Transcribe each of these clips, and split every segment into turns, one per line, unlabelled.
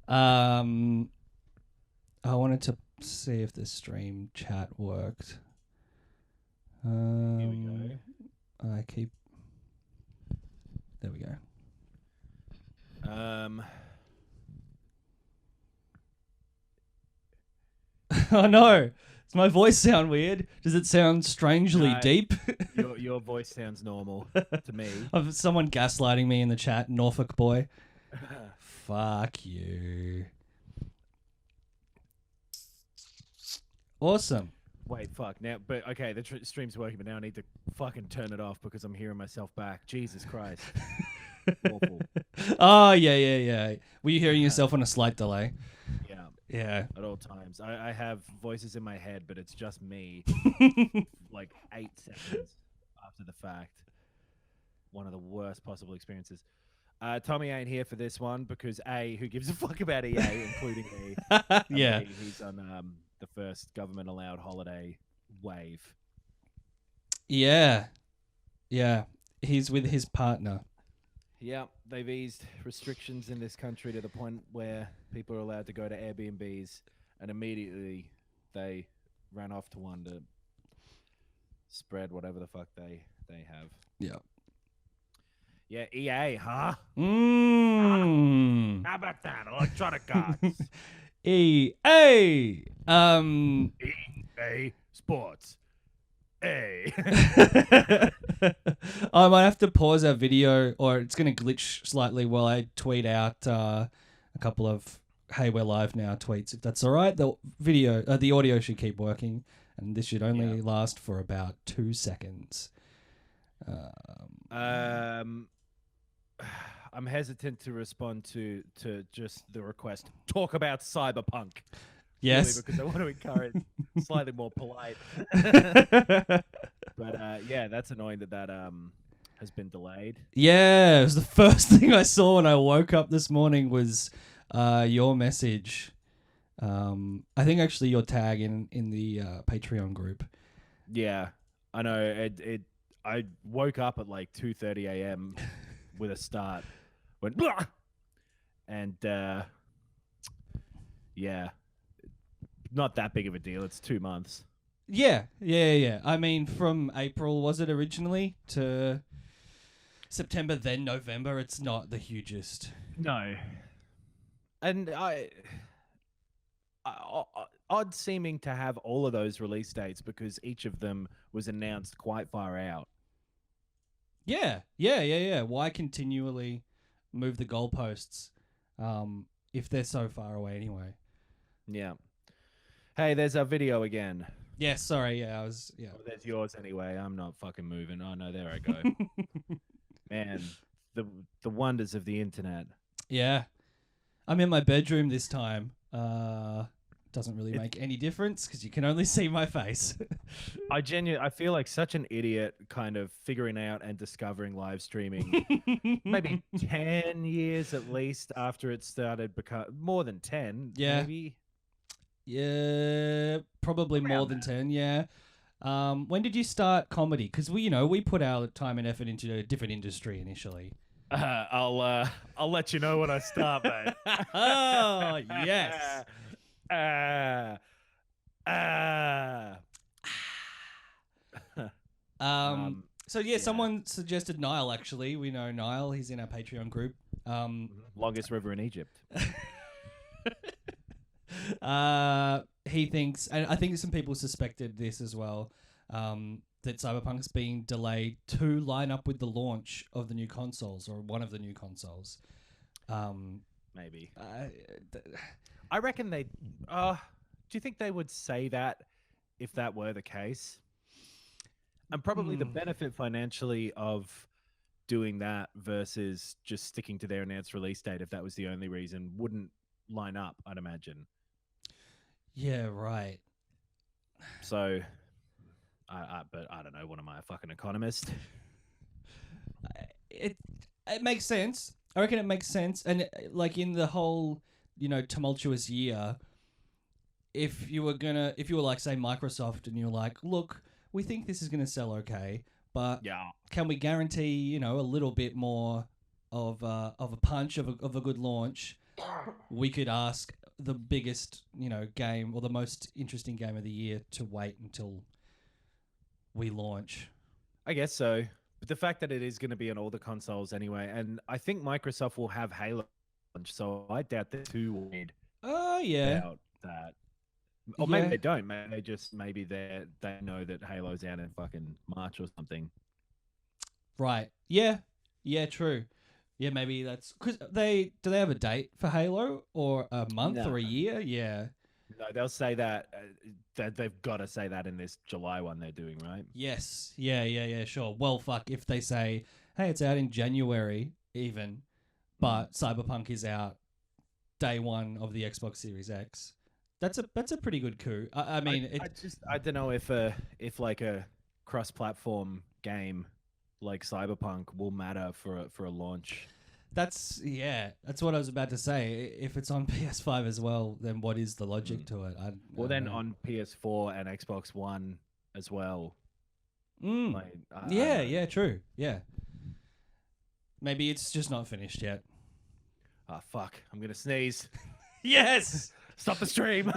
I wanted to see if the stream chat worked.
Here we go.
I keep. There we go. Oh no! Does my voice sound weird? Does it sound strangely deep?
Your voice sounds normal to me.
Of someone gaslighting me in the chat, Norfolk boy. Fuck you. Awesome.
Wait, fuck. Now, but okay, the stream's working, but now I need to fucking turn it off because I'm hearing myself back. Jesus Christ. Awful.
Oh, yeah. Were you hearing yourself on a slight delay?
Yeah.
Yeah.
At all times. I have voices in my head, but it's just me. Like 8 seconds after the fact. One of the worst possible experiences. Tommy ain't here for this one because A, who gives a fuck about EA, including me.
Yeah.
He's on the first government-allowed holiday wave.
Yeah. He's with his partner.
Yeah, they've eased restrictions in this country to the point where people are allowed to go to Airbnbs, and immediately they ran off to one to spread whatever the fuck they have.
Yeah.
Yeah, EA, huh?
Mmm.
How about that? Electronic Arts.
EA.
EA Sports. Hey.
I might have to pause our video, or it's going to glitch slightly while I tweet out a couple of "Hey, we're live now" tweets. If that's all right, the audio should keep working, and this should only last for about 2 seconds.
I'm hesitant to respond to just the request. Talk about Cyberpunk.
Yes,
because I want to encourage slightly more polite. But yeah, that's annoying that has been delayed.
Yeah, it was the first thing I saw when I woke up this morning was your message. I think actually your tag in the Patreon group.
Yeah, I know. I woke up at like 2:30 a.m. with a start. Went blah! And yeah, not that big of a deal. It's 2 months.
Yeah. I mean, from April, was it originally, to September, then November, it's not the hugest.
No. And odd seeming to have all of those release dates because each of them was announced quite far out.
Yeah. Why continually move the goalposts if they're so far away anyway?
Yeah. Hey, there's our video again.
Yeah, sorry. Yeah, I was. Yeah.
Oh, there's yours anyway. I'm not fucking moving. Oh no, there I go. Man, the wonders of the internet.
Yeah, I'm in my bedroom this time. Doesn't really make any difference because you can only see my face.
I feel like such an idiot, kind of figuring out and discovering live streaming. Maybe 10 years at least after it started. More than 10.
Yeah.
Maybe.
Yeah, probably more than 10. Yeah. When did you start comedy? Because we put our time and effort into a different industry initially.
I'll let you know when I start, mate.
Oh yes. So yeah, someone suggested Niall. Actually, we know Niall. He's in our Patreon group.
Longest river in Egypt.
He thinks, and I think some people suspected this as well, that Cyberpunk's being delayed to line up with the launch of the new consoles or one of the new consoles.
Maybe. I reckon they. Do you think they would say that if that were the case? And probably the benefit financially of doing that versus just sticking to their announced release date, if that was the only reason, wouldn't line up, I'd imagine.
Yeah, right.
So, but I don't know. What am I, a fucking economist?
It makes sense. I reckon it makes sense. And like in the whole, tumultuous year, if you were like, say, Microsoft, and you're like, look, we think this is going to sell okay, but can we guarantee, a little bit more of a punch of a good launch, we could ask the biggest game or the most interesting game of the year to wait until we launch.
I guess so. But the fact that it is going to be on all the consoles anyway, and I think Microsoft will have Halo launch, so I doubt they too will need
Yeah.
about that. Or maybe they don't. Maybe they know that Halo's out in fucking March or something.
Right. Yeah. Yeah. True. Yeah. Maybe that's because do they have a date for Halo or a month or a year? Yeah.
No, they'll say that they've got to say that in this July one they're doing, right?
Yes. Yeah. Sure. Well, fuck. If they say, hey, it's out in January, even, but Cyberpunk is out day one of the Xbox Series X. That's a pretty good coup. I mean,
I don't know if like a cross-platform game like Cyberpunk will matter for a launch.
That's what I was about to say. If it's on PS5 as well, then what is the logic to it?
Then on PS4 and Xbox One as well.
Like, true. Yeah. Maybe it's just not finished yet.
Oh, fuck. I'm going to sneeze.
Yes!
Stop the stream.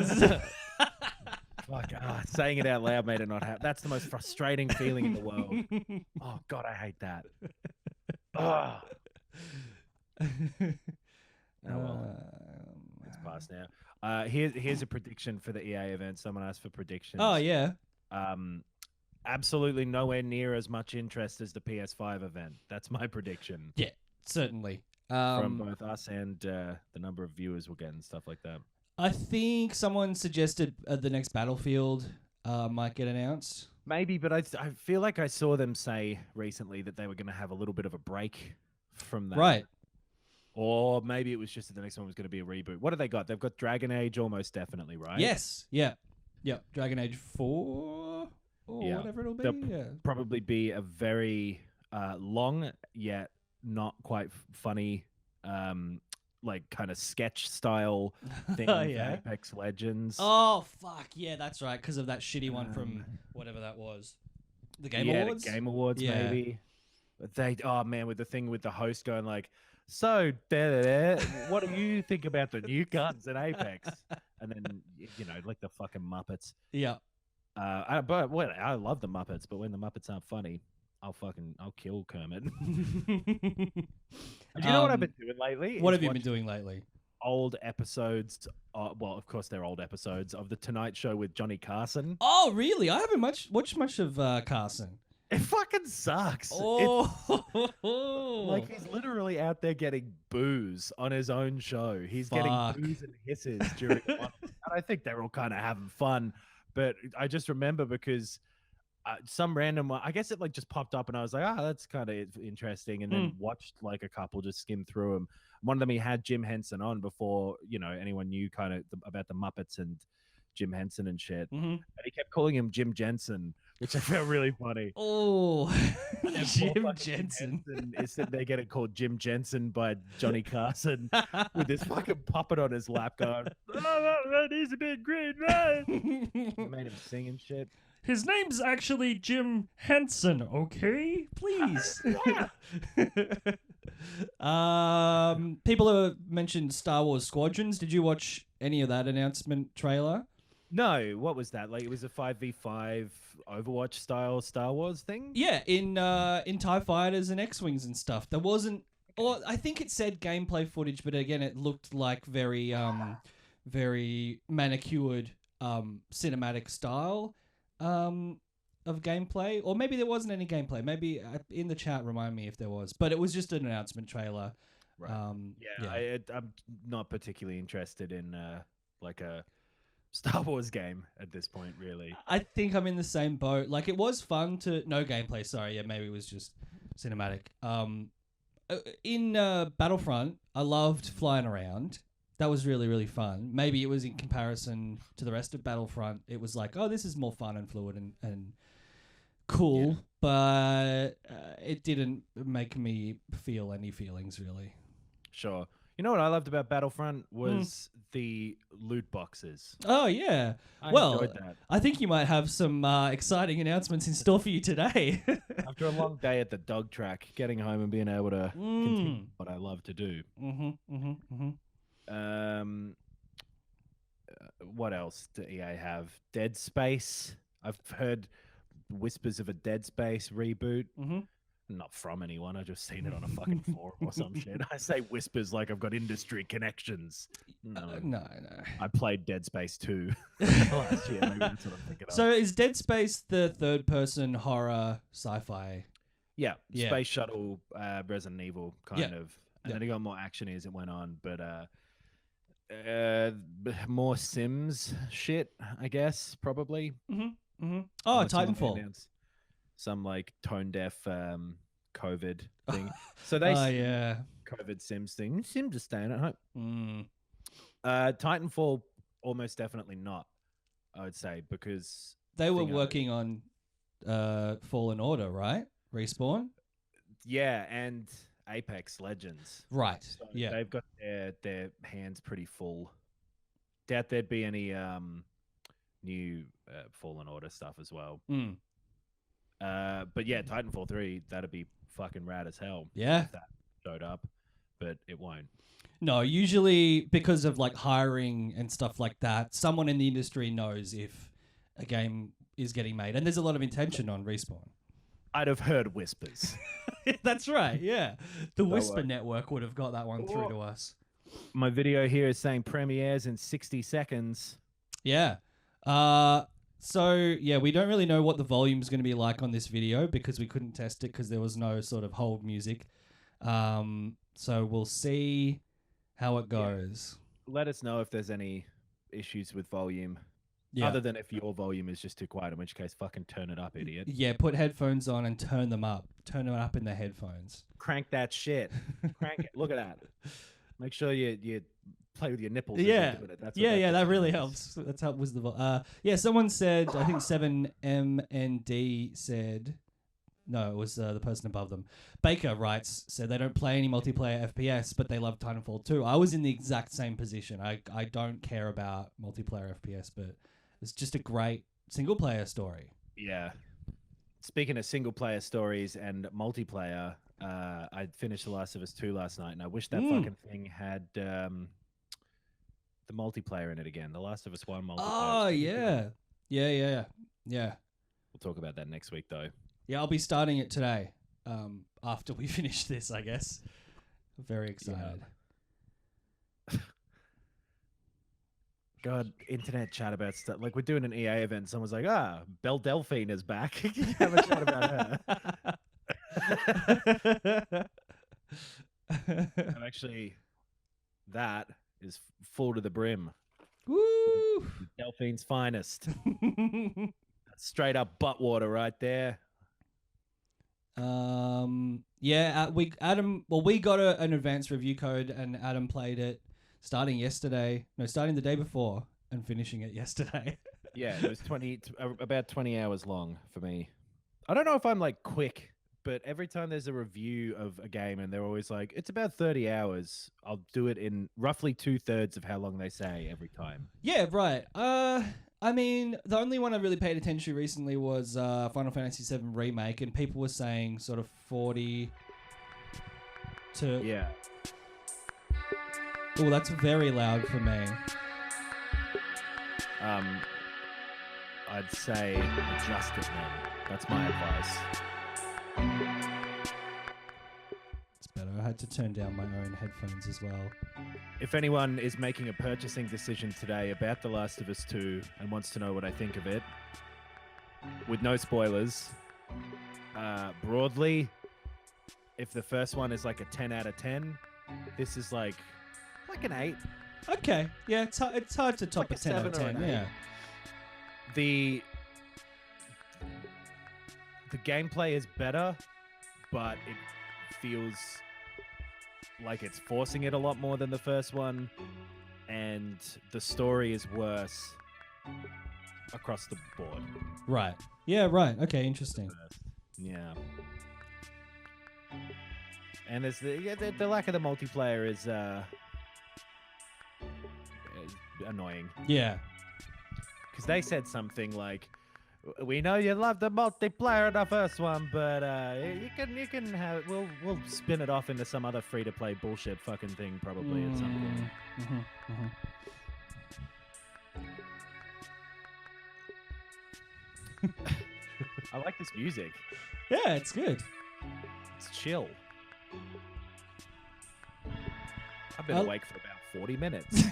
Fuck. Saying it out loud made it not happen. That's the most frustrating feeling in the world. Oh, God, I hate that. Oh. Well. It's past now. Here's a prediction for the EA event. Someone asked for predictions.
Oh, yeah.
Absolutely nowhere near as much interest as the PS5 event. That's my prediction.
Yeah, certainly.
From both us and the number of viewers we'll get and stuff like that.
I think someone suggested the next Battlefield might get announced.
Maybe, but I feel like I saw them say recently that they were going to have a little bit of a break from that.
Right.
Or maybe it was just that the next one was going to be a reboot. What have they got? They've got Dragon Age almost definitely, right?
Yes. Yeah. Dragon Age 4 or whatever it'll be.
There'll probably be a very long yet not quite funny like kind of sketch style thing for Apex Legends.
Oh, fuck. Yeah, that's right. Because of that shitty one from whatever that was. The Game Awards?
The Game Awards, maybe. But man, with the thing with the host going like, so, what do you think about the new guns in Apex? And then, like the fucking Muppets.
Yeah.
I love the Muppets, but when the Muppets aren't funny, I'll kill Kermit. Do you know what I've been doing lately?
What have you been doing lately?
Old episodes. Well, of course, they're old episodes of The Tonight Show with Johnny Carson.
Oh, really? I haven't watched much of Carson.
It fucking sucks.
Oh,
like he's literally out there getting booze on his own show. He's getting booze and hisses during one. And I think they're all kind of having fun. But I just remember because some random one, I guess it like just popped up and I was like, that's kind of interesting. And then watched like a couple, just skim through them. One of them, he had Jim Henson on before, anyone knew kind of about the Muppets and Jim Henson and shit. And he kept calling him Jim Jensen, which I found really funny.
Oh, Jim Jensen.
Is that they get it called Jim Jensen by Johnny Carson with this fucking puppet on his lap going, he's a big green man. Made him sing and shit.
His name's actually Jim Henson, okay? Please. People have mentioned Star Wars Squadrons. Did you watch any of that announcement trailer?
No, what was that? Like it was a 5v5 Overwatch style Star Wars thing?
Yeah, in TIE fighters and X-Wings and stuff. There wasn't or I think it said gameplay footage, but again it looked like very manicured cinematic style of gameplay. Or maybe there wasn't any gameplay. Maybe in the chat remind me if there was. But it was just an announcement trailer.
Right. I'm not particularly interested in like a Star Wars game at this point, really.
I think I'm in the same boat. Like, it was fun to... No gameplay, sorry. Yeah, maybe it was just cinematic. In Battlefront, I loved flying around. That was really, really fun. Maybe it was in comparison to the rest of Battlefront. It was like, oh, this is more fun and fluid and cool. Yeah. But it didn't make me feel any feelings, really.
Sure. You know what I loved about Battlefront was the loot boxes.
Oh yeah.
I
Well,
enjoyed that.
I think you might have some exciting announcements in store for you today.
After a long day at the dog track, getting home and being able to continue what I love to do. What else do EA have? Dead Space. I've heard whispers of a Dead Space reboot. Not from anyone. I just seen it on a fucking forum or some shit. I say whispers like I've got industry connections.
No.
I played Dead Space 2 last year. Maybe that's what I'm thinking of.
So is Dead Space the third-person horror sci-fi?
Yeah, Space Shuttle, Resident Evil kind of. And then it got more action as it went on, but more Sims shit, I guess, probably.
Oh, Titanfall.
Some like tone deaf COVID thing. So they COVID Sims thing. Sims are staying at home. Titanfall, almost definitely not. I would say because
they were working on Fallen Order, right? Respawn. Yeah,
and Apex Legends.
Right.
So they've got their hands pretty full. Doubt there'd be any new Fallen Order stuff as well. But yeah, Titanfall 3, that'd be fucking rad as hell.
Yeah.
If that showed up, but it won't.
No, usually because of like hiring and stuff like that, someone in the industry knows if a game is getting made. And there's a lot of intention on Respawn.
I'd have heard whispers.
That's right, yeah. The Whisper Network would have got that one through to us.
My video here is saying premieres in 60 seconds.
Yeah. So, yeah, we don't really know what the volume is going to be like on this video because we couldn't test it because there was no sort of hold music. So we'll see how it goes.
Yeah. Let us know if there's any issues with volume.
Yeah.
Other than if your volume is just too quiet, in which case fucking turn it up, idiot.
Yeah, put headphones on and turn them up. Turn them up in the headphones.
Crank that shit. Crank it. Look at that. Make sure you play with your nipples.
Yeah,
That's
that really helps. That's how was the someone said, I think 7MND said, no, it was the person above them. Baker writes, said they don't play any multiplayer FPS, but they love Titanfall 2. I was in the exact same position. I don't care about multiplayer FPS, but it's just a great single player story.
Yeah. Speaking of single player stories and multiplayer, I finished The Last of Us 2 last night, and I wish that fucking thing had the multiplayer in it again. The Last of Us 1 multiplayer.
Oh, yeah. Yeah.
We'll talk about that next week, though.
Yeah, I'll be starting it today after we finish this, I guess. Very excited.
Yeah. God, internet chat about stuff. Like, we're doing an EA event. Someone's like, Belle Delphine is back. Have a chat about her. And actually, that is full to the brim.
Woo!
Delphine's finest. Straight up butt water right there.
We got an advanced review code and Adam played it starting the day before and finishing it yesterday.
Yeah, it was about 20 hours long for me. I don't know if I'm like quick, but every time there's a review of a game and they're always like, it's about 30 hours, I'll do it in roughly 2/3 of how long they say every time.
Yeah, right. I mean, the only one I really paid attention to recently was Final Fantasy VII Remake, and people were saying sort of 40 to...
Yeah.
Oh, that's very loud for me.
I'd say adjust it then. That's my advice.
It's better. I had to turn down my own headphones as well.
If anyone is making a purchasing decision today about The Last of Us 2 and wants to know what I think of it, with no spoilers, broadly, if the first one is like a 10 out of 10, this is like an 8.
Okay. Yeah, it's hard to top
like
a 10 out of 10. Yeah.
The gameplay is better, but it feels like it's forcing it a lot more than the first one, and the story is worse across the board.
Right. Yeah, right. Okay, interesting.
Yeah. And there's the lack of the multiplayer is annoying.
Yeah.
Because they said something like, "We know you love the multiplayer in the first one, but you can have we'll spin it off into some other free to play bullshit fucking thing probably at some point." I like this music.
Yeah, it's good.
It's chill. I've been awake for about 40 minutes.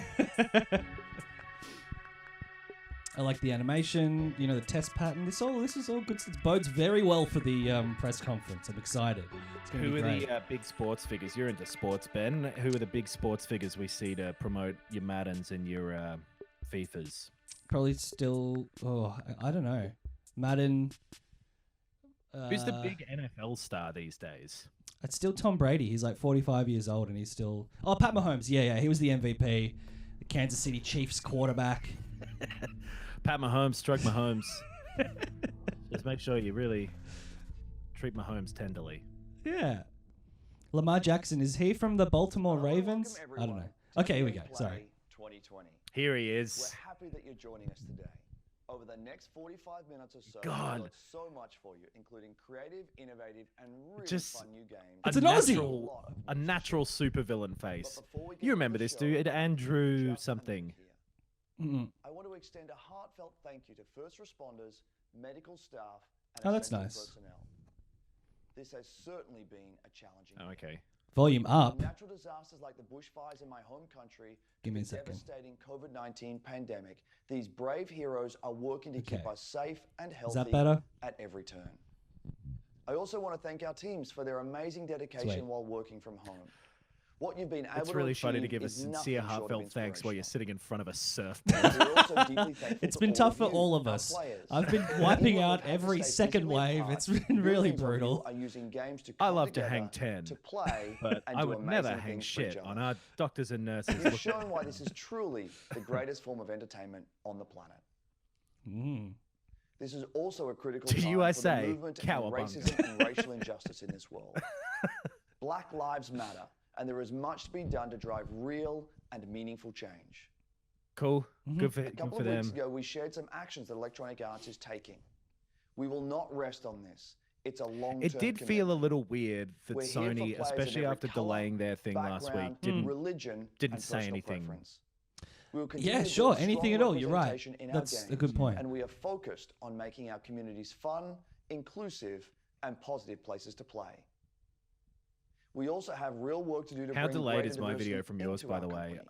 I like the animation, the test pattern. This is all good. It bodes very well for the press conference. I'm excited. It's going to be great.
Who are the big sports figures? You're into sports, Ben. Who are the big sports figures we see to promote your Maddens and your FIFAs?
Probably still. I don't know. Madden.
Who's the big NFL star these days?
It's still Tom Brady. He's like 45 years old, and he's still. Oh, Pat Mahomes. Yeah. He was the MVP, the Kansas City Chiefs quarterback.
Pat Mahomes, stroke Mahomes. Just make sure you really treat Mahomes tenderly.
Yeah. Lamar Jackson, is he from the Baltimore Ravens? I don't know. Okay, here we go. Sorry.
2020.
Here he is.
We're happy that you're joining us today. Over the next 45 minutes or so,
God.
we've got so much for you, including creative, innovative, and really
Just
fun new games.
It's an Aussie.
A natural supervillain face.
But before we get
You
into
remember
the
this
show,
dude, Andrew
just a
something.
minute here. I want to extend a heartfelt thank you to first responders, medical staff, and
Oh, that's
essential
nice.
personnel. This has certainly been a challenging
Oh,
year.
okay.
Volume up.
Natural disasters like the bushfires in my home country,
Give me a
the
second.
devastating COVID-19 pandemic, these brave heroes are working to keep
Okay.
us safe and
Is
healthy
that better?
at every turn. I also want to thank our teams for their amazing dedication
Sweet.
while working from home. What you've been able
It's really
to
funny to
achieve
give a
is
sincere,
nothing short of
heartfelt thanks while you're
inspirational.
sitting in front of a surfboard.
We're also deeply thankful
It's
to
been
all
tough for
you,
all of
our
us.
players.
I've been wiping
Anyone
out
that had to
every
stay
second
physically
wave.
apart,
It's been really
millions of you
brutal.
are using games to
I
come
love to hang
together
10,
to play
but
and
I
do
would
amazing
never hang
things for each
shit
other.
on our doctors and nurses.
You've shown why this is truly the greatest form of entertainment on the planet. This is also a critical
To
time
you I
for the
say,
movement of
cowabunga.
racism and racial injustice in this world. Black lives matter, and there is much to be done to drive real and meaningful change.
Cool. Good
A couple
for
of weeks
them.
ago, we shared some actions that Electronic Arts is taking. We will not rest on this. It's a long-term
It did feel a little weird that
We're here for
Sony,
players of
especially
every
after
colour,
delaying their thing last
background,
week,
religion,
didn't
and
say
personal
anything.
preference. We will continue
Yeah,
to
sure.
build strong
Anything at all. You're right.
representation in our
That's a
games,
good point.
And we are focused on making our communities fun, inclusive, and positive places to play. We also have real work to do to
How
bring
delayed
greater
is my video
diversity
from yours,
into
by
our
the way?
company,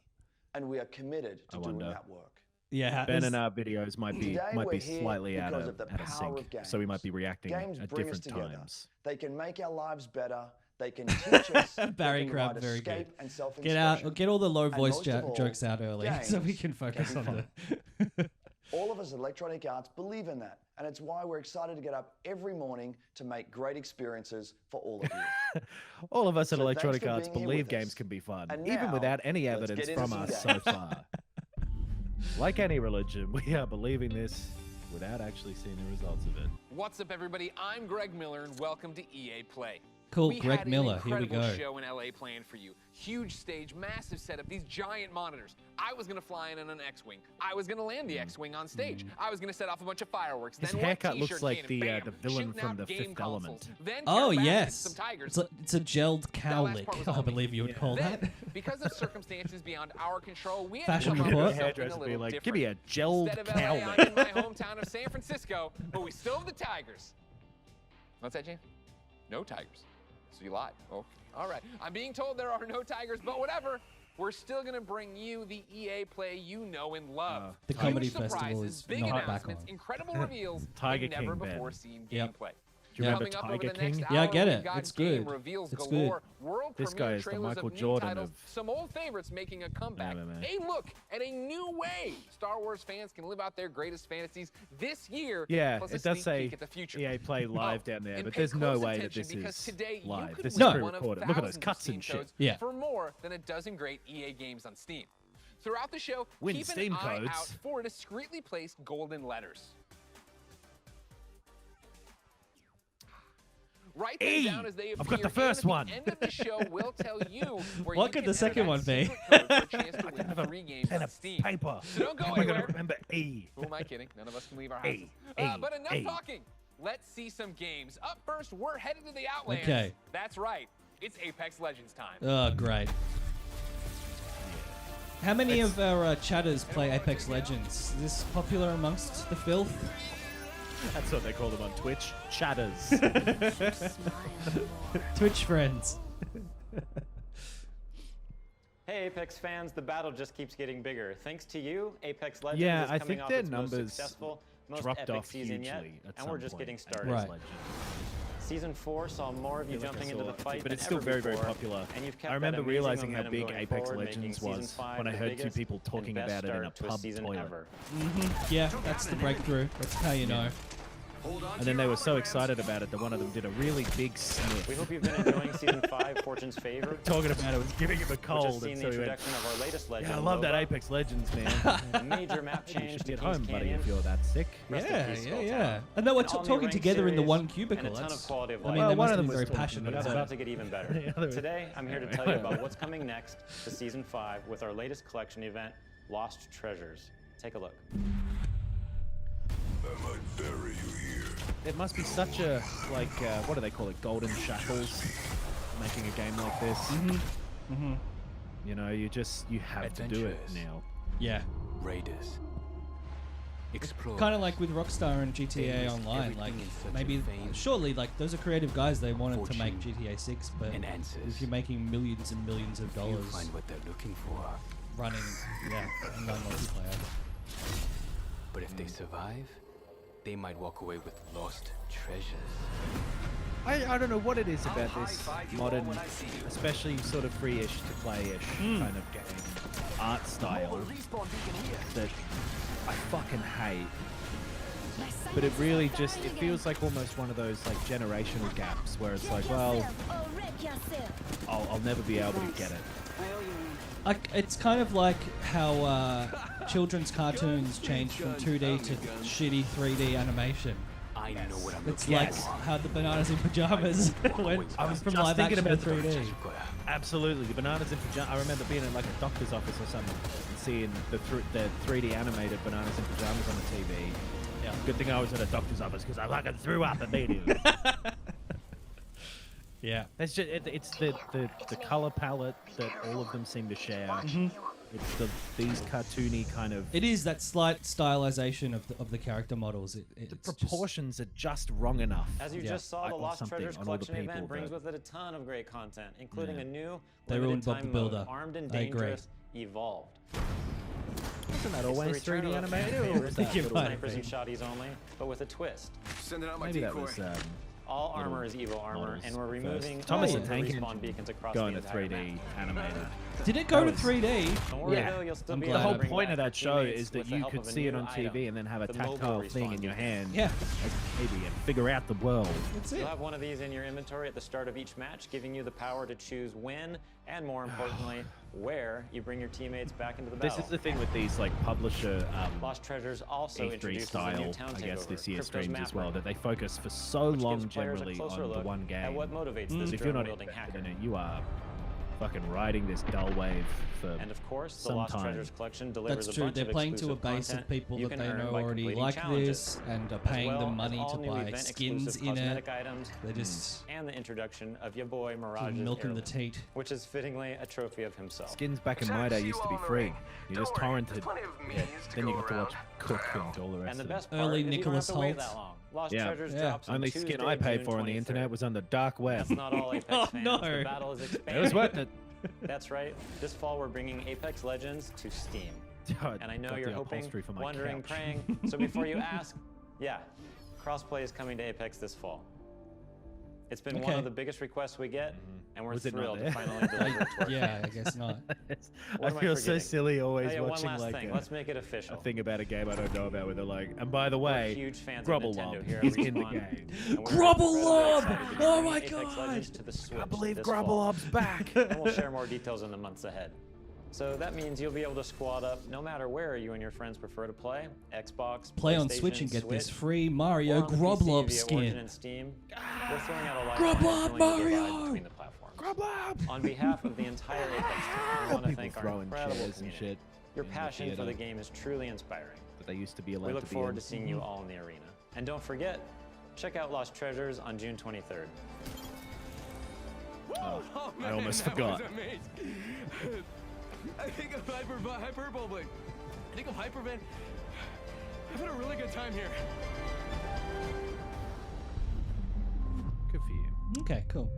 and we are committed to
I
doing
wonder.
that work.
Yeah.
Ben and our videos might be
Today we're here
slightly out
because
of
of the
out of
power
sync,
of
so we might be
games.
reacting
Games
at
bring us
different
together.
times.
They can make our lives better. They can teach us.
Barry
they can
Crab,
provide
very
escape
good.
and self-expression.
Get all the low
And
voice
most of all,
jokes out early so we
games
can focus
can be
on the.
All of us at Electronic Arts believe in that, and it's why we're excited to get up every morning to make great experiences for all of you.
All of us at
So thanks
Electronic
for
Arts
being here
believe
with
games
us.
can be fun,
And
even
now,
without any
let's
evidence
get into
from
some
us so
games.
far. Like any religion, we are believing this without actually seeing the results of it.
What's up, everybody? I'm Greg Miller, and welcome to EA Play.
Cool,
We
Greg
had
Miller.
An
Here we
incredible
go.
show in LA planned for you. Huge stage, massive setup, these giant monitors. I was gonna fly in on an X-wing. I was gonna land the X-wing on stage. I was gonna set off a bunch of fireworks.
His
then one
haircut looks
t-shirt
like
cannon,
the
bam,
villain
shooting
from
out
The
game
Fifth
consoles.
Element.
Then
Oh
Carol Baskin,
yes,
some tigers.
it's a gelled cowlick.
part was
I
on me.
believe you would call
Then,
that.
because of circumstances beyond our control, we had
Fashion
to come up
report.
with something a
Hairdresser be
little
like,
different.
give me a gelled
Instead of LA, I'm in
cowlick.
my hometown of San Francisco, but we still have the Tigers. What's that, Jim? No Tigers. So you lied. Oh, all right. I'm being told there are no Tigers, but whatever. We're still going to bring you the EA Play you know and love.
The
Huge
comedy
surprises,
festival is
big
not back
announcements,
on.
incredible reveals,
Tiger
and never
King, Ben.
before seen
Yep.
gameplay.
Do you remember
Coming up over
Tiger
the next
King?
Yeah, I
hour,
get
we've
it.
got
It's
game
good.
reveals
It's
galore,
good.
world
This
premiere
guy is the
trailers
Michael
of new
Jordan
titles,
of
some old favorites making a comeback,
MMA.
a look at a new way Star Wars fans can live out their greatest fantasies this year.
Yeah,
plus a
it does
sneak
say
peek at the future.
EA Play live
Oh,
down there,
and
but
pay
there's no
close
way that
attention
this
because
is
today you
live.
could
This is
win
No.
one of
pre-recorded. Look at those
thousands of
cuts
Steam
and shit.
codes
Yeah.
for more than a dozen great EA games on Steam. Throughout the show,
Win
keep
Steam
an eye
codes.
out for discreetly placed golden letters. Write them
E!
down as they appear.
I've got the
and
first
at the
one.
end of the show, we'll tell you where
What
you
could
can
the second
enter
one
that
be?
secret code for a chance to win
have a
3 games
pen
on
of
Steam.
paper.
So don't go
How am I
anywhere.
gonna remember E?
Who am I kidding? None of us can leave our houses.
A,
But enough
A.
talking. Let's see some games. Up first, we're headed to the Outlands.
Okay.
That's right. It's Apex Legends time.
Oh, great. How many of our chatters play Apex Legends? Is this popular amongst the filth?
That's what they call them on Twitch. Chatters.
Twitch friends.
Hey Apex fans, the battle just keeps getting bigger. Thanks to you, Apex Legends
Yeah,
is
I
coming
think
off
their
its most
numbers
successful, most
dropped
epic
off
season yet,
hugely at
and we're
some
just
point.
getting
Apex
started.
Right.
Legends.
Season 4 saw more of you
feel like I
jumping into
saw
the
it,
fight
but
than
it's still
ever
very, very
before,
popular.
and you've kept
I remember
that amazing
realizing how
momentum
big
going
Apex
forward,
Legends
making Season
was
5
when I
the
heard two
biggest
people talking
and best
about it in a
start to
pub
season
toilet.
ever.
Yeah, that's the breakthrough. That's how you know.
And then they were so excited about it that one of them did a really big sniff.
We hope you've been enjoying Season 5, Fortune's Favor,
Talking about it was giving him a
which
cold.
has seen
And
the
so he went,
introduction of our latest legend,
yeah, I love that
Loba,
Apex Legends, man.
a major map
You
change
should
to
get
Kings
home, buddy,
Canyon.
if you're that sick.
Rest in
Yeah,
peace,
yeah,
Skull
yeah.
Town.
And they were
An all-new
talking
ranked
together in the
series
one cubicle.
and a ton
That's,
of quality of
I
life.
mean, they
one
must
of
have
them
been
was
very
talking,
passionate
but
It's
about
about
it.
to get even
The
better.
other-
Today, I'm here to tell you about what's coming next to Season 5 with our latest collection event, Lost Treasures. Take a look.
It must be such a, like, what do they call it? Golden shackles, making a game like this.
Mm-hmm.
You know, you have to do it
Adventurers.
now.
Yeah.
Raiders. Explore.
Kind of like with Rockstar and GTA
They risk
Online.
everything
Like,
in search of
maybe,
fame,
surely, like, those are creative guys. They wanted to make
fortune,
GTA 6, but
and answers.
if you're making millions and millions of
You'll
dollars
find what they're looking for.
running, yeah, online multiplayer.
But if they survive, they might walk away with lost treasures.
I don't know what it is about this modern, especially sort of free-ish to play-ish kind of game art style that I fucking hate. But it really just, it feels like almost one of those like generational gaps where it's like, well, I'll never be able to get it.
Like, it's kind of like how children's cartoons changed from 2D to shitty 3D animation.
I know what I'm
It's
looking
like
for.
how the Bananas in Pajamas went
I was
from
just
live
thinking
action
about
to 3D.
Absolutely, the Bananas in Pajamas. I remember being in like a doctor's office or something and seeing the 3D animated Bananas in Pajamas on the TV.
Yeah.
Good thing I was at a doctor's office because I fucking threw up immediately.
Yeah.
It's just it's the color palette that all of them seem to share. It's these cartoony kind of.
It is that slight stylization of the character models.
The
It's
proportions are just wrong enough.
As you
Yeah.
just saw, the
Or
Lost
something
Treasures
on all the
Collection
people
event brings
that-
with it a ton of great content, including
Yeah.
a new
They
limited
ruined Bob
time
the Builder.
mode, Armed and
I agree.
Dangerous Evolved.
Isn't that
It's the
always
return
3D
of a fan
animated? Or
favorite
was
think
that
you
little-
might
snipers and
been.
shotties only, but with a twist.
Sending out my
Maybe that
decoy.
was
All
Little
armor is Evo armor,
models
and we're
first.
removing
Thomas
all
the
of the
Tank
respawn
Engine
beacons across
going
the
to
entire
3D
map.
animated.
Did it go to
That was-
3D?
Don't worry
Yeah.
though, you'll still
I'm
be
glad.
able
The
to
whole
bring
point
back
of that
your
show
teammates
is that
with the
you
help
could
of a
see it
new
on TV
item,
and then have a
the mobile
tactile thing
respawn
in your
beacon.
hand.
Yeah.
Like, maybe and figure out the world.
That's
You'll
it.
have one of these in your inventory at the start of each match, giving you the power to choose when and, more importantly, where you bring your teammates back into the
This
battle.
is the thing with these like publisher
Lost Treasures also
E3
introduces a new
style,
town
I guess,
takeover,
this year
Crypto's
streams
map
as well,
ring,
that they focus for so
which
long
gives players a
generally
closer
on the
look
one game.
at what motivates
So
this
if you're not
drone-wielding
invested
hacker.
in it, you are fucking riding this dull wave for
And of course, the
some
Lost
time.
Treasures collection delivers
That's
a
true.
bunch
They're
of
playing to a
exclusive
base of
content
people
you
that
can
they
earn
know
by
already
completing
like
challenges,
this and are
as
paying
well
them
as
money
all
to
new
buy
event
skins
exclusive
in it.
cosmetic items,
They're just
and the introduction of your boy Mirage's
milking the
heirloom,
teat.
which is fittingly a trophy of himself.
skins back in my day used to be free. You just torrented, then you got to watch Cook and all the rest
And the
of
best
it.
part
Early
is you don't
Nicholas
have to wait
Hoult.
that long. Lost
Yeah.
Treasures
Yeah.
drops on
Only skin
Tuesday,
I paid
June
for on the
23rd.
internet was on the dark web.
That's not all Apex
Oh,
fans.
no.
The battle is expanding.
It was worth it.
That's right. This fall we're bringing Apex Legends to Steam. And I know
Got
you're
the
hoping,
upholstery for my
wondering,
couch.
praying. So before you ask, yeah, crossplay is coming to Apex this fall. It's been one
Okay.
of the biggest requests we get, and we're
Was it not
thrilled to
there?
finally deliver it to our
Yeah, I
fans.
guess not.
What
I
am I
feel so
forgetting?
silly always
Oh, yeah, one
watching
last
like
thing.
a
Let's make it official.
thing about a game I don't know about where they're like, and by the
We're
way,
huge fans of Nintendo
Grubble
here at
is in the
Respawn,
game.
and we're
Grubble
incredibly
Lob!
excited to be
Oh
bringing
my
Apex
God!
Legends to the Switch
I believe
this
Grubble
fall.
Ob's back.
And we'll share more details in the months ahead. So that means you'll be able to squad up no matter where you and your friends prefer to play. Xbox,
Play on
PlayStation,
Switch and get this
Switch,
free
or
Mario
on the PC
Groblob
via
skin.
Origin and Steam. We're throwing out a lifeline
Groblob
and filling the divide
Mario!
between the platforms.
Groblob!
On behalf of the entire Apex team, we want to
People
thank our
throwing
incredible
chairs and
community.
shit.
Your
in the
passion for the
theater
game is truly inspiring.
that they used to be allowed
We look
to be
forward
in.
to seeing you all in the arena. And don't forget, check out Lost Treasures on June 23rd.
Oh, I
man,
almost
that
forgot.
was amazing. I think of hyperbole. I think of Hyperman. I've had a really good time here.
Good for you.
Okay, cool.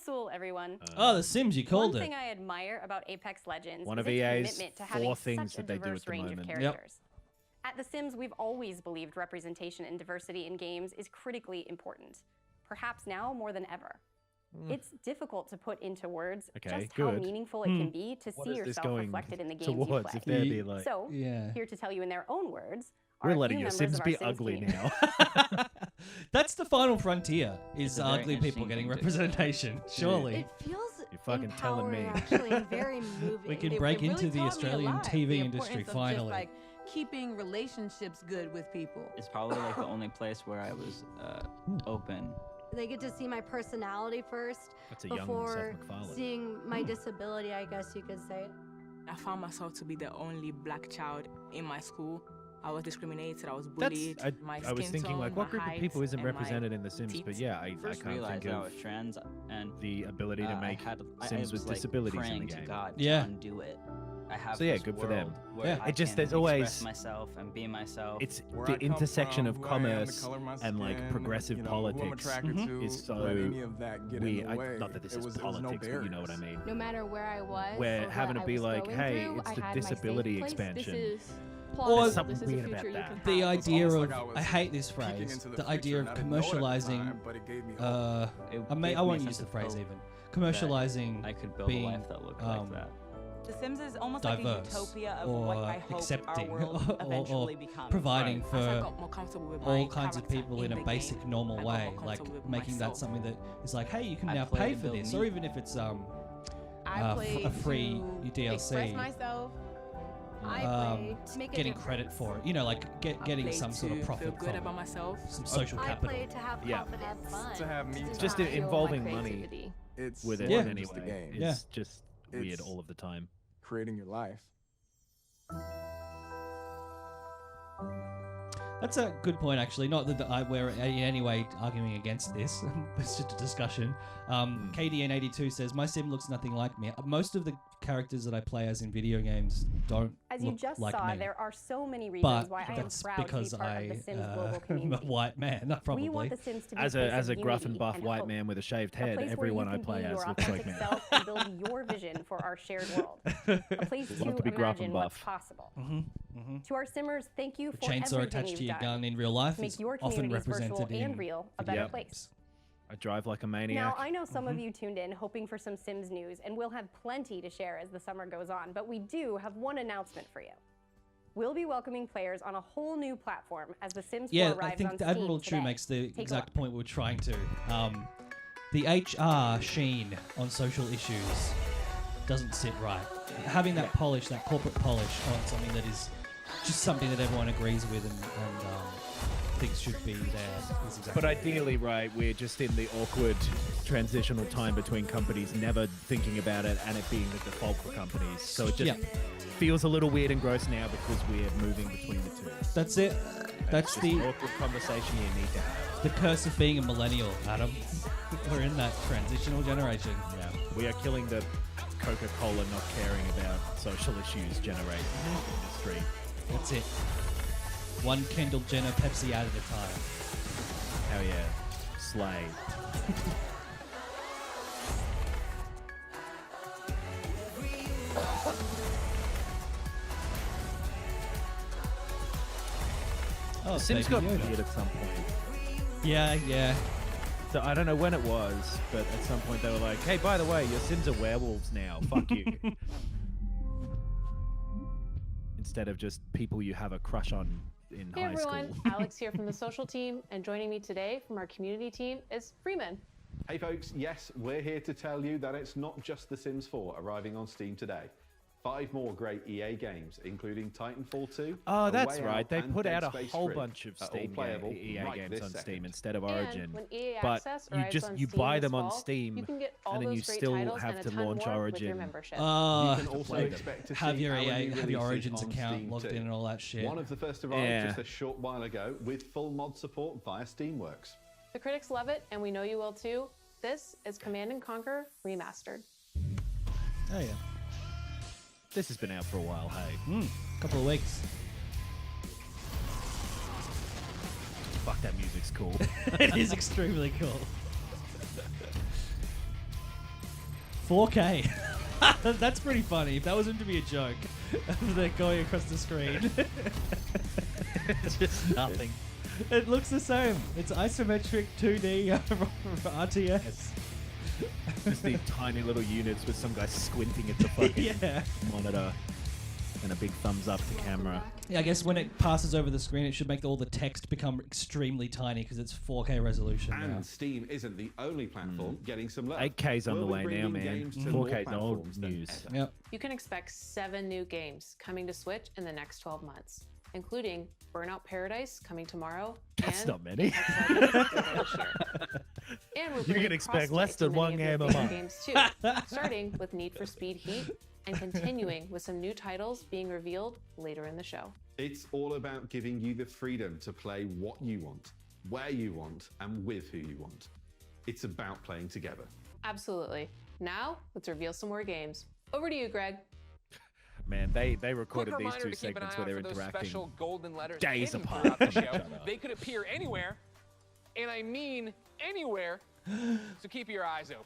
Sul, everyone.
Oh, The Sims, you called
One
it.
thing I admire about Apex Legends
One
is
of
its
EA's
commitment to having
4 things
such a
that they do
diverse
at the
range of
moment.
Yep.
characters. At The Sims, we've always believed representation and diversity in games is critically important, perhaps now more than ever. It's difficult to put into words
Okay,
just how
good.
meaningful it can be to
What
see
is this
yourself
going
reflected in the games you
towards?
play.
If they'd be like,
So,
Yeah.
here to tell you in their own words, are
we're
a few
letting your
members
Sims
of our
be
Sims
ugly
community.
now.
That's the final frontier, is
a very
ugly people
interesting
getting
thing to-
representation, surely.
It feels
You're fucking telling me.
empowering, actually, and very moving.
We can
It
break
really
into the
taught me a
Australian
lot,
TV
the
industry,
importance of
finally.
Just, like, keeping relationships good with people.
It's probably like the only place where I was open.
They get to see my personality first
That's a young
before
Seth MacFarlane.
seeing my disability, I guess you could say.
I found myself to be the only black child in my school. I was discriminated, I was bullied. My
I was
skin
thinking,
tone,
like, what
my
group of
height,
people isn't
and my
represented in The Sims? But
teeth.
yeah, I
First
can't
realized
think
that I
of
was trans, and
the ability to make
I
Sims
was
with
like
disabilities in
praying
the
to
game.
God
Yeah.
to undo it. I have
So yeah,
this
good for them.
world where
Yeah.
I
It just-
can
there's always-
express myself and be myself.
It's
Where
the
I come
intersection
from,
of
who I am, the
commerce
color of my
and like
skin,
progressive
you know, who I'm
politics
attracted to,
is so
let any of that get in
weird.
the way.
Not that this
It
is
was no
politics, but you know what I
barriers.
mean.
No matter where I was,
Where
or
having
what
to be
I was
like,
going
hey,
through,
it's
I
the
had my safe
disability
place.
expansion.
This is
Or
There's something weird about that.
the idea
almost
of,
like I was
I hate this
peeking
phrase,
into the
the idea
future,
of
and I didn't know it at the
commercializing,
time, but it gave me hope.
I won't use the phrase even. Commercializing
I could build a
being
life that looked like that.
The Sims is almost like a
diverse
utopia of
or
what I hope
accepting
our world
or
eventually becomes.
providing
As I
for
got more comfortable with
all
my
kinds of
character
people in a
the
basic,
game,
normal
I got
way,
more
like
comfortable with
making that
myself.
something that is like, hey, you can
I
now
play
pay
to
for
build
this,
me.
or even if it's
I play
a free
to
DLC.
express myself. I play to make a
getting
difference.
credit for it, you know, like
I
getting
play
some sort of
to
profit
feel good
from
about
it,
myself.
some social
I
capital.
play to have
Yeah.
confidence. Fun.
To have me
To
Just
not fuel my
involving money
creativity.
It's
with it
Yeah.
in
more
any
than just a
way.
game.
Yeah.
It's just weird
It's-
all of the time.
Creating your life.
That's a good point, actually. Not that we're in any way arguing against this. It's just a discussion. KDN82 says, my sim looks nothing like me. Most of the characters that I play as in video games don't
As you
look
just
like
saw,
me.
there are so many reasons
But
why I am
that's
proud to
because
be part of
I
the Sims global
am a
community.
white man, probably.
We want the Sims to be
As
a place
a
of
gruff and
unity
buff
and
white
hope.
man with a shaved
A
head,
place
everyone
where
I
you
play
can be
as
your
looks like
authentic
me.
self and build your vision for our shared world. A place
Love to be gruff and
imagine what's
buff.
possible. To our Simmers, thank you
The
for
chainsaw
everything
attached
you've
to your
done
gun in real life
to make
is
your
often
communities virtual
represented in
and real a better
video
place.
games.
I drive like a maniac.
Now, I know some of you tuned in hoping for some Sims news, and we'll have plenty to share as the summer goes on, but we do have one announcement for you. We'll be welcoming players on a whole new platform as The Sims 4
Yeah,
arrives
I think
on
the
Steam
Admiral
today.
Chu makes the
Take a
exact
look.
point we're trying to. The HR sheen on social issues doesn't sit right. Having that polish, that corporate polish on something that is just something that everyone agrees with and thinks should be there is exactly.
But ideally, right, we're just in the awkward transitional time between companies never thinking about it and it being the default for companies. So it just feels a little weird and gross now because we're moving between the two.
That's it. That's
just
the
an awkward conversation you need to have.
the curse of being a millennial, Adam. We're in that transitional generation.
Yeah, we are killing the Coca-Cola not caring about social issues generation industry.
That's it. One Kendall Jenner Pepsi ad at a time.
Hell yeah. Slay.
Oh,
Sims
Baby
got
Yoda.
weird at some point.
Yeah.
So I don't know when it was, but at some point they were like, hey, by the way, your Sims are werewolves now. Fuck you. Instead of just people you have a crush on in
Hey
high
everyone,
school.
Alex here from the social team, and joining me today from our community team is Freeman. Hey folks, yes, we're here to tell you that it's not just The Sims 4 arriving on Steam today. 5 more great EA games, including Titanfall 2.
Oh, that's
Way
right.
Out,
They
and
put
Dead
out a
Space
whole
3
bunch of
are all
Steam
playable
EA
right
games
this
on
second.
Steam instead of
And
Origin.
when EA
But
Access
you
arrives
just
on
you
Steam
buy
this
them on
fall,
Steam,
you can get all
and then
those
you
great
still
titles
have
and
to
a ton
launch
more with your
Origin.
membership.
You can
to
also
play them.
expect to
Have
see
your
our new
EA, have your
releases
Origins
on
account
Steam
logged
too.
in and all that shit.
One of the first arrived
Yeah.
just a short while ago with full mod support via Steamworks.
The critics love it, and we know you will too. This is Command & Conquer Remastered.
Oh yeah. This has been out for a while, hey.
Couple of weeks.
Fuck, that music's cool.
It is extremely cool. 4K. That's pretty funny. If that was meant to be a joke, they're going across the screen.
It's just nothing.
It looks the same. It's isometric 2D RTS.
Just these tiny little units with some guy squinting at the fucking monitor and a big thumbs up to camera.
Yeah, I guess when it passes over the screen, it should make all the text become extremely tiny because it's 4K resolution
And
now.
Steam isn't the only platform getting some love.
8K's on the
We'll be
way now,
bringing
man.
games to more
4K's no old
platforms than
news.
ever.
Yep.
You can expect 7 new games coming to Switch in the next 12 months, including Burnout Paradise coming tomorrow.
That's
and
not many.
And we're
You can
bringing
expect
crossplay
less
to
than
many
one
of your
game a
favorite
month.
games too, starting with Need for Speed Heat and continuing with some new titles being revealed later in the show.
It's all about giving you the freedom to play what you want, where you want, and with who you want. It's about playing together.
Absolutely. Now, let's reveal some more games. Over to you, Greg.
Man, they
Quick
recorded these
reminder
two
to keep an eye
segments where
out
they're
for those
interacting
special golden letters
days
hidden
apart
throughout the
from
show.
each other.
They could appear anywhere, and I mean anywhere. So keep your eyes open.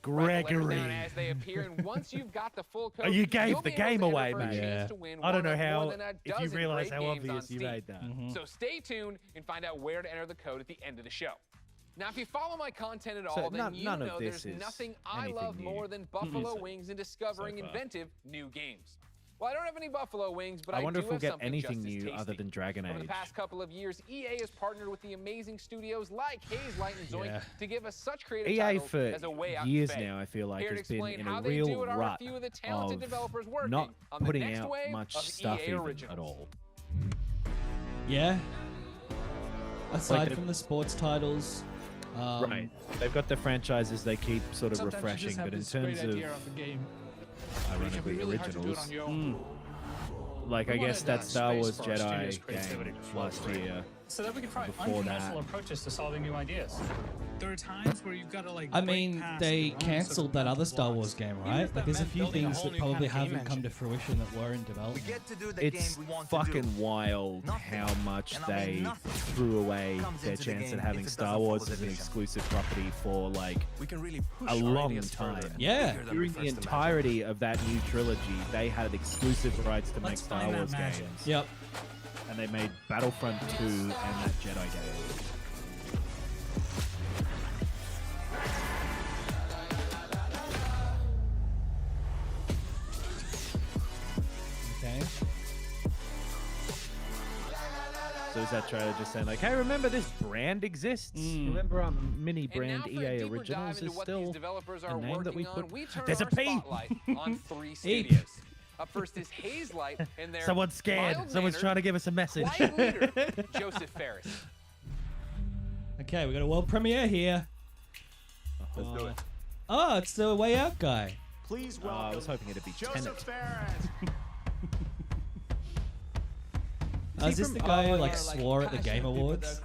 Write the letters
Gregory.
down as they appear, and once you've got the full code,
Oh, you gave
you'll
the
be able
game
to
away,
enter for a
mate.
chance to win
I don't
one
know
of more
how,
than a
if you
dozen
realize
great
how
games on
obvious you
Steam.
made that.
So stay tuned and find out where to enter the code at the end of the show. Now, if you follow my content at
So
all, then
none-
you
none of
know
this
there's
is
nothing I
anything
love
new.
more than buffalo wings and discovering
So far.
inventive new games. Well, I don't have any buffalo wings, but
I
I
wonder
do
if we'll
have
get
something
anything
just as
new
tasty.
other than Dragon
Over the
Age.
past couple of years, EA has partnered with the amazing studios like Haze Light and Zoink
Yeah.
to give us such creative
EA
titles
for
as a way out
years
to fame.
now, I feel like,
Here to
has been
explain
in
how
a
they
real
do it are a
rut
few of the talented
of
developers working
not
on the
putting
next
out
wave
much
of
stuff
EA
even
originals.
at all.
Yeah. Aside
Like
from the sports titles.
Right. They've got the franchises they keep sort of
Sometimes you
refreshing,
just have
but in
this great
terms of
idea a game, but it can be
ironically
really hard to do it
originals,
on your own.
like I
We wanted
guess that Star
space
Wars
for our studio's
Jedi
creativity
game
to flow
last
free.
year.
So that we can try
before
unconventional
that.
approaches to solving new ideas. There are times where you've got to like.
I
break
mean,
past
they
your own
cancelled that other Star Wars game,
Even
right?
if
Like,
that
there's a
meant
few
building a
things
whole
that
new kind
probably
of game
haven't come
engine.
to fruition that were in development.
It's fucking wild how much they threw away their chance at having Star Wars as an exclusive property for like a long time.
Yeah.
During the entirety of that new trilogy, they had exclusive rights to make
Let's
Star
find that
Wars
magic.
games.
Yep.
And they made Battlefront 2 and that Jedi game.
Okay.
So is that trailer just saying like, hey, remember this brand exists? Remember our mini brand
And now for a
EA
deeper
Originals
dive into
is
what
still
these developers
a
are
name that we
working
put.
on, we turn
There's a
our
P.
spotlight on 3
Eep.
studios. Up first is Haze Light and their
Someone's scared. Someone's
mild-mannered,
trying to give us a message.
quiet leader, Joseph Ferris.
Okay, we got a world premiere here.
Let's do it.
Oh, it's the Way Out guy.
Please
I
welcome
was hoping it'd be
Joseph
Tenet.
Ferris.
Is this the guy who like swore at the Game Awards?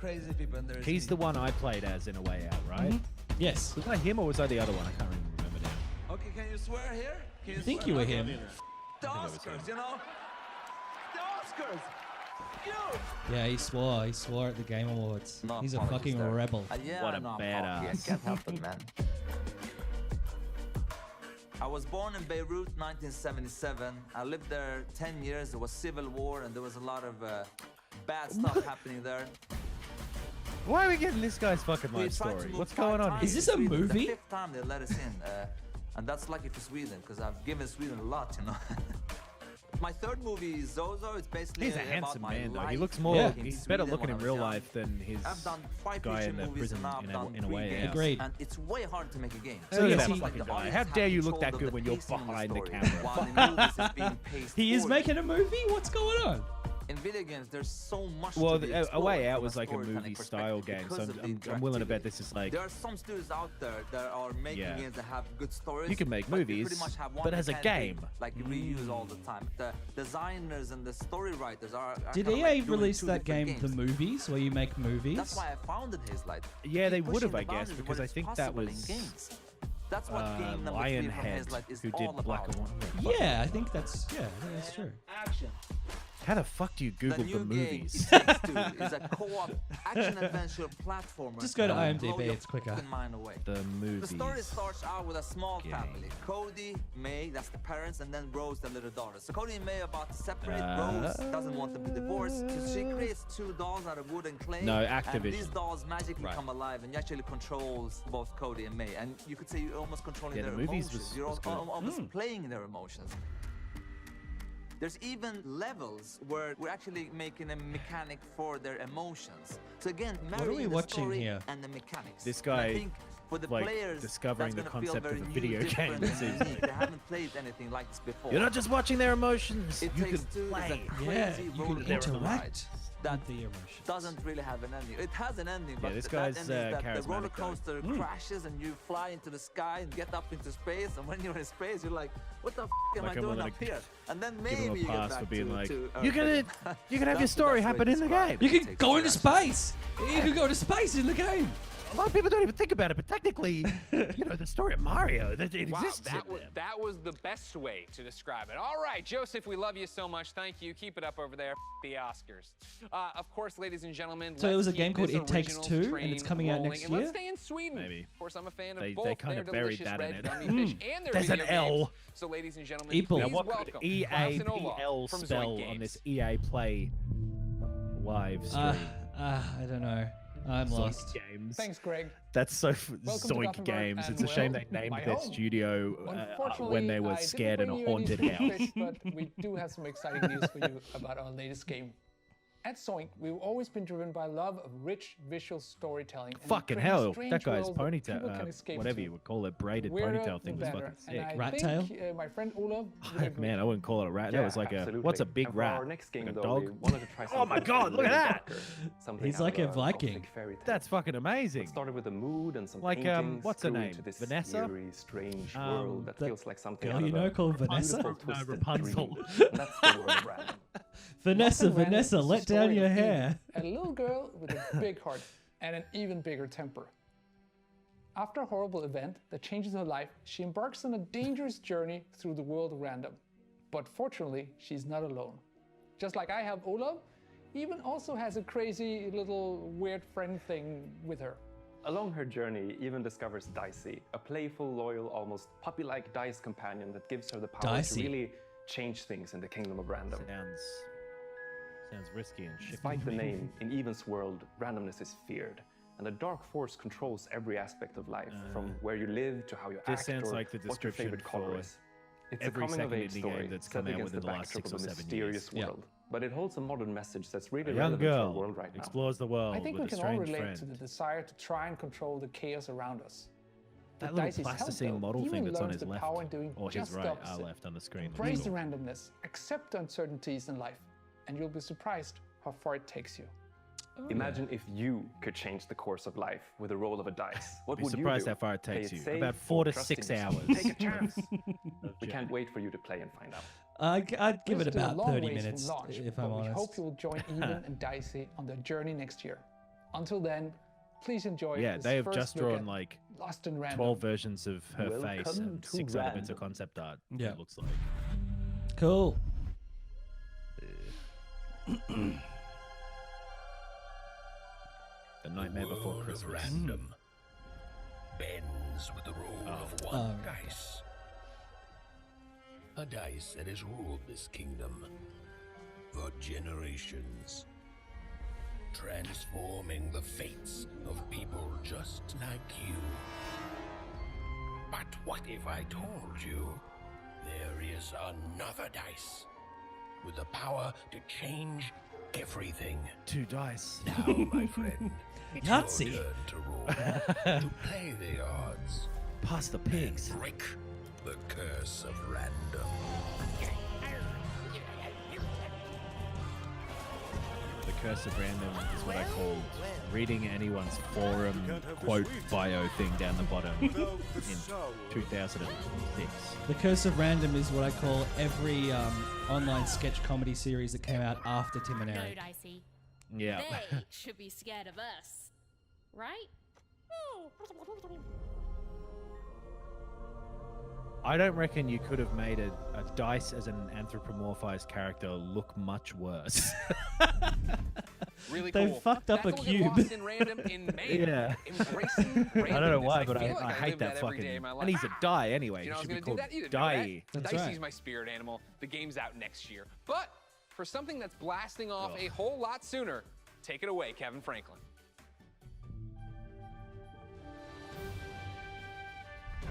He's the one I played as in A Way Out, right?
Yes.
Was that him or was I the other one? I can't remember now.
Okay, can you swear here? Can
I think you were him.
The Oscars, you know? The Oscars! You!
Yeah, he swore. He swore at the Game Awards.
No
He's a
apologies
fucking
there.
rebel.
Yeah,
What a
no
badass.
apology. I can't help it, man. I was born in Beirut, 1977. I lived there 10 years. There was civil war, and there was a lot of bad stuff happening there.
Why are we getting this guy's fucking
We
life
tried to
story?
move
What's
5
going on?
times
Is this
to
a
Sweden.
movie?
The 5th time they let us in, and that's lucky for Sweden because I've given Sweden a lot, you know. My third movie, Zozo, it's basically
He's a
about
handsome
my
man, though. He
life
looks more.
in
He's
Sweden
better looking
when
in
I
real
was young.
life than his
I've done 5
guy
feature
in the
movies
prison
and now I've done
in a
3
way.
games.
Agreed.
And it's way hard to make a game.
So
yeah,
that
see-
fucking
the
guy.
audience
How
have
dare you look
control
that
of
good
the
when you're
pacing of the
behind the
story,
camera?
while in movies it's being paced
He is
forward.
making a movie? What's going on?
In video games, there's so much
Well,
to be
A Way
explored
Out
from
was like a
storytelling
movie style
perspective
game, so
because of the
I'm willing to bet
interactivity.
this is like.
There are some studios out there that are making
Yeah.
games that have good stories.
You can make
but they
movies,
pretty much have one
but as a
mechanic,
game.
like reuse all the time. The designers and the story writers are
Did
kinda
EA
like doing
release
2
that game,
different
the
games.
movies, where you make movies?
That's why I founded Hazelight.
Yeah, they
Keep
would have,
pushing
I
the
guess,
boundaries of
because
what
I
is
think that
possible in
was
games. That's what game number 3 from
Lionhead,
Hazelight is
who
all
did
about.
Black and White.
Yeah, I think that's true.
Action.
How the fuck do you Google
The
the
new game,
movies?
It Takes Two, is a co-op action-adventure platformer.
Just go to
that will
IMDb,
blow your
it's quicker.
fucking mind away.
The
The
movies.
story starts out with a small family. Cody, May, that's the parents, and then Rose, the little daughter. So Cody and May are about to separate. Rose doesn't want to be divorced, so she creates 2 dolls out of wood and clay.
No,
And
Activision.
these dolls magically
Right.
come alive and actually controls both Cody and May. And you could say you're almost controlling
Yeah, the
their
movies
emotions.
was-
You're
was good.
almost playing their emotions. There's even levels where we're actually making a mechanic for their emotions. So again,
are we
marrying the
watching
story
here?
and the mechanics.
This
And I
guy,
think for the
like,
players,
discovering
that's
the
gonna feel
concept of
very
a
new,
video
different,
game, it
and
seems
unique. They haven't played anything like this before.
You're not just watching their emotions.
It
You
Takes
can
Two is a
play.
crazy
Yeah, you
roller
can
coaster ride
interact
that
with the emotions.
doesn't really have an ending. It has an ending, but
this
that
guy's,
ending is that the
charismatic,
roller
though.
coaster crashes and you fly into the sky and get up into space. And when you're in space, you're like, "What the f am
Like
I
I'm
doing
gonna
up here?" And then
Give
maybe
him a
you get
pass
back
for being
to,
like,
to
you can
Earth
have
again.
your
That's the
story
best way
happen
to
in the
describe
game.
it.
You
It
can
takes
go
two
into
hours.
space. You can go to space in the game.
A lot of people don't even think about it, but technically, you know, the story of Mario, that it
Wow,
exists in there.
that was the best way to describe it. All right, Joseph, we love you so much. Thank you. Keep it up over there. The Oscars. Of course, ladies and gentlemen.
So it was a
let's
game
keep
called
this
It Takes
originals
Two, and
train
it's coming out
rolling.
next
And let's
year?
stay in Sweden.
Maybe.
Of course, I'm a fan of
They
both
kind
their
of buried
delicious
that in
red
it.
gummy fish and their
There's an
video
L.
games. So, ladies and gentlemen,
Eaple.
Now,
please
what
welcome
could EA
Klaus and Olaf
PL
from
spell
Zoink
on this
Games.
EA Play live stream?
I don't know. I'm
Zoink
lost.
Games.
Thanks, Greg.
That's so
Welcome to
Zoink
Gothenburg,
Games.
and
It's a shame
well,
they named
my
their
home.
studio
Unfortunately,
when they
I
were
didn't
scared in
bring
a
you any
haunted
sweet
house.
fish, but we do have some exciting news for you about our latest game. At Zoink, we've always been driven by love of rich visual storytelling. and
Fucking
creating
hell,
strange
that guy's
worlds that people can
ponytail,
escape
whatever
to.
you would call it, braided
Weirder,
ponytail
the
thing was
better.
fucking sick.
And I
Rat
think,
tail?
my friend Olaf would
Oh,
agree.
man, I wouldn't call it a rat. That was like what's a big
And for
rat?
Our next game,
Like a
though,
dog?
we wanted to try
Oh my
something
god, look at that!
darker, something
He's
out
like
of
a Viking.
gothic fairy tale.
That's fucking amazing.
It started with a mood and some
Like,
paintings,
what's her
grew
name?
into this
Vanessa?
eerie, strange world that
that
feels like something
girl
out
you
of
know
a
called Vanessa?
beautiful,
No,
twisted
Rapunzel.
dream. And that's the word random.
Vanessa,
Often random
Vanessa,
is the
let down
story
your
of Eve,
hair.
A little girl with a big heart and an even bigger temper. After a horrible event that changes her life, she embarks on a dangerous journey through the world of random. But fortunately, she's not alone. Just like I have Olaf, Even also has a crazy little weird friend thing with her.
Along her journey, Even discovers Dicey, a playful, loyal, almost puppy-like dice companion that gives her the power
Dicey.
to really change things in the Kingdom of Random.
Sounds risky and shit.
Despite the name, in Even's world, randomness is feared, and a dark force controls every aspect of life, from where you live to how you
This
act
sounds
or
like the
what your
description
favorite color
for
is. It's a
every
coming-of-age
second indie game
story
that's
set
come out
against
within
the
the last
backdrop
6
of
or
a
7
mysterious
years.
world. But it holds a modern message that's really
A young
relevant to our
girl
world right now.
explores the world
I think we
with a
can all
strange
relate
friend.
to the desire to try and control the chaos around us.
That
With
little
Dicey's help,
plasticine
though,
model
Even
thing that's on
learns
his
the
left,
power in doing
or his
just the
right,
opposite.
left on the screen.
Embrace the randomness, accept uncertainties in life, and you'll be surprised how far it takes you.
Imagine if you could change the course of life with a roll of a dice. What
Be
would you do?
surprised how far it takes
Play
you.
safe
About
or
4 to
trust
6
in yourself?
hours.
Take a chance. We can't wait for you to play and find out.
I'd give
We're
it
still a
about
long
30
ways from
minutes,
launch,
if
but
I'm
we
honest.
hope you will join Even and Dicey on their journey next year. Until then, please enjoy.
Yeah,
this
they have
first
just
look
drawn
at
like
Lost in Random.
12 versions of her face
Welcome
and
to
6 other bits of
Random.
concept art.
Yeah.
It looks like.
Cool.
The Nightmare Before Christmas.
Random bends with the roll of one dice. A dice that has ruled this kingdom for generations, transforming the fates of people just like you. But what if I told you there is another dice with the power to change everything.
2 dice.
Now, my friend, it's
Yahtzee.
your turn to roll. To play the odds.
Pass the pigs.
Break the curse of random.
The curse of random is what I call reading anyone's forum quote bio thing down the bottom in 2006.
The Curse of Random is what I call every online sketch comedy series that came out after Tim and
No,
Eric.
Dicey.
Yeah.
They should be scared of us, right?
I don't reckon you could have made a Dice as an anthropomorphized character look much worse.
Really
They
cool.
fucked up
That's
a
what we'll get
cube.
lost in random in May.
Yeah.
Embracing
I don't know
randomness.
why, but
feel
I
like
hate
live
that
every day
fucking.
of my life.
And he's a die anyway.
You know, I
He
was
should
going
be
to do
called
that. You didn't know
Die.
that.
That's
Dicey's
right.
my spirit animal. The game's out next year. But for something that's blasting off a whole lot sooner, take it away, Kevin Franklin.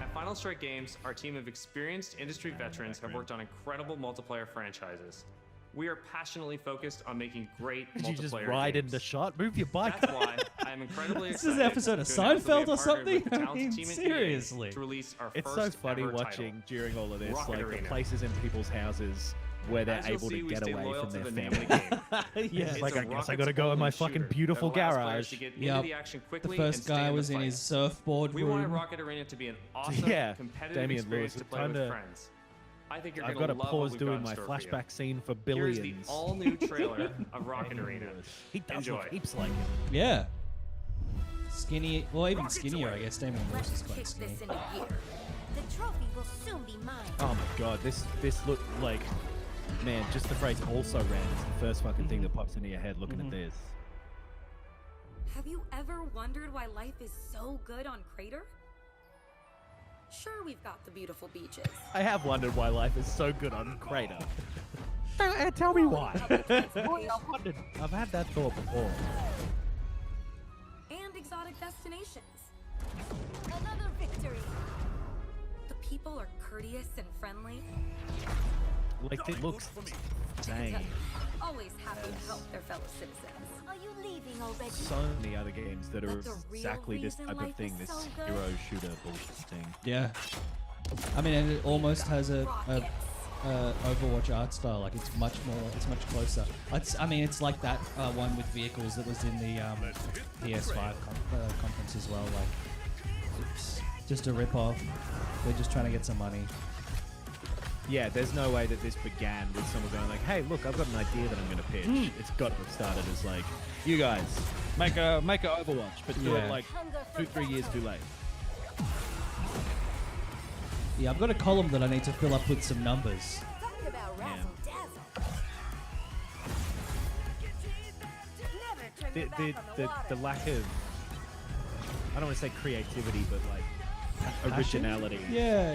At Final Strike Games, our team of experienced industry veterans have worked on incredible multiplayer franchises. We are passionately focused on making great
Did you just
multiplayer
ride
games.
in the shot? Move your bike.
That's why I am incredibly
This is
excited
an episode of
to announce that we
Seinfeld
have
or
partnered with
something?
the
I
talented
mean,
team at EA
seriously.
to release our
It's so
first
funny
ever
watching
title,
during all of this,
Rocket
like
Arena.
the places in people's houses where they're
As you'll
able
see,
to
we
get
stay
away
loyal
from
to
their
the name
family.
of the game.
Yeah.
It's
It's
like,
a
I guess I
rockets
gotta go in my
only
fucking
shooter
beautiful
that allows players
garage.
to get
Yep.
into the action quickly
The
and
first
stay
guy
in the
was in
fight.
his surfboard
We
room.
wanted Rocket Arena to be an awesome,
Yeah,
competitive
Damian
experience
Lewis,
to play with
kinda-
friends. I think you're
I've
gonna
got to
love
pause
what we've got
doing
in
my
store for you.
flashback scene for
Here's
Billions.
the all-new trailer of Rocket Arena.
He does
Enjoy.
look heaps like him.
Yeah. Skinny, well, even skinnier, I guess. Damien Lewis is quite
Kick
skinny.
this in a gear. The trophy will soon be mine.
Oh my god, this looked like, man, just the phrase "also ran" is the first fucking thing that pops into your head looking at this.
Have you ever wondered why life is so good on Crater? Sure, we've got the beautiful beaches.
I have wondered why life is so good on Crater. Tell me why. I've had that thought before.
And exotic destinations.
Another victory.
The people are courteous and friendly.
Like it looks insane.
Always happy to help their fellow citizens.
Are you leaving already?
So many other games that are
But the real
exactly this
reason
type of
life
thing,
is
this
so good?
hero shooter bullshit thing.
Yeah. I mean, and it almost has a Overwatch art style. Like it's much closer. I mean, it's like that one with vehicles that was in the PS5 conference as well. Like it's just a rip off. They're just trying to get some money.
Yeah, there's no way that this began with someone going like, "Hey, look, I've got an idea that I'm going to pitch." It's got to have started as like, "You guys make a Overwatch, but do it like 2-3 years too late."
Yeah, I've got a column that I need to fill up with some numbers.
Talk about razzle dazzle. Never turn your back on the water.
The lack of, I don't want to say creativity, but like originality.
Yeah,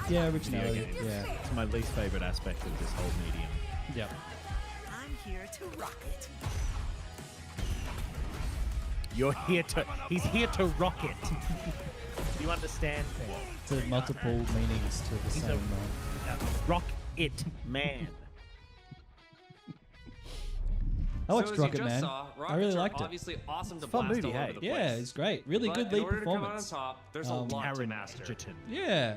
Video
originality.
games.
Yeah.
It's my least favorite aspect of this whole medium.
Yep.
I'm here to rock it.
He's here to rock it. You understand?
To multiple meanings to the
He's
same.
rock it man.
I watched
So as you
Rocket
just
Man.
saw,
I
rockets
really
are
liked it.
obviously awesome to
Fun
blast
movie,
all
hey?
over the place.
Yeah, it's great. Really good
But
lead
in order
performance.
to come out on top, there's a lot to master.
Yeah.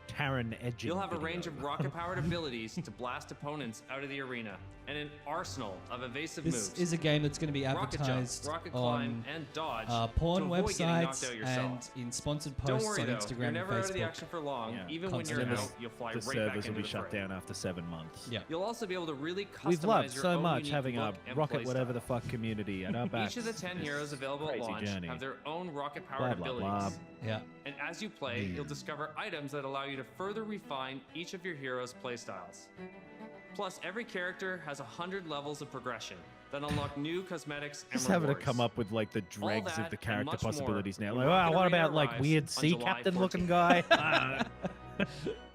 Taron Edgerton.
You'll have a range of rocket-powered abilities to blast opponents out of the arena, and an arsenal of evasive
This
moves.
is a game that's going to be
Rocket jump,
advertised
rocket
on
climb, and dodge
porn
to avoid getting knocked
websites
out yourself.
and in sponsored
Don't
posts
worry
on
though,
Instagram
you're
and
never out of the
Facebook.
action for long.
Yeah.
Even when you're
Constantly.
out, you'll fly
The
right back
servers
into
will be
the
shut
fray.
down after 7 months.
Yeah.
You'll also be able to really customize
We've loved
your
so
own
much
unique
having a
look and
rocket
play
whatever
style.
the fuck community at our backs.
Each of the 10 heroes available at
Crazy
launch
journey.
have their own rocket-powered
Blah, blah, blah.
abilities.
Yeah.
And as you play, you'll discover items that allow you to further refine each of your heroes' playstyles. Plus, every character has 100 levels of progression that unlock new cosmetics and
Just having to
rewards.
come up with like the dregs
that
of the
and
character
much more
possibilities now.
when
Like,
Rocket
what
Arena
about like
arrives
weird
on
sea
July
captain looking
14th.
guy?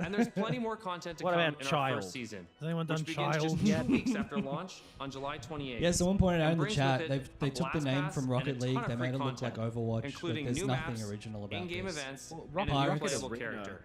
And there's plenty more content to
What
come
about
in
Child?
our first season.
Has anyone done
which begins
Child
just
yet?
2 weeks after launch on July 28th.
Yeah, someone pointed out
and
in the
brings
chat
with it
they
a
took the
blast
name
pass
from
and a
Rocket
ton
League.
of
They
free
made it look like
content,
Overwatch, but
including
there's
new
nothing
maps,
original about
in-game
this.
events,
Well,
and a new
Pirates.
playable
Arena.
character.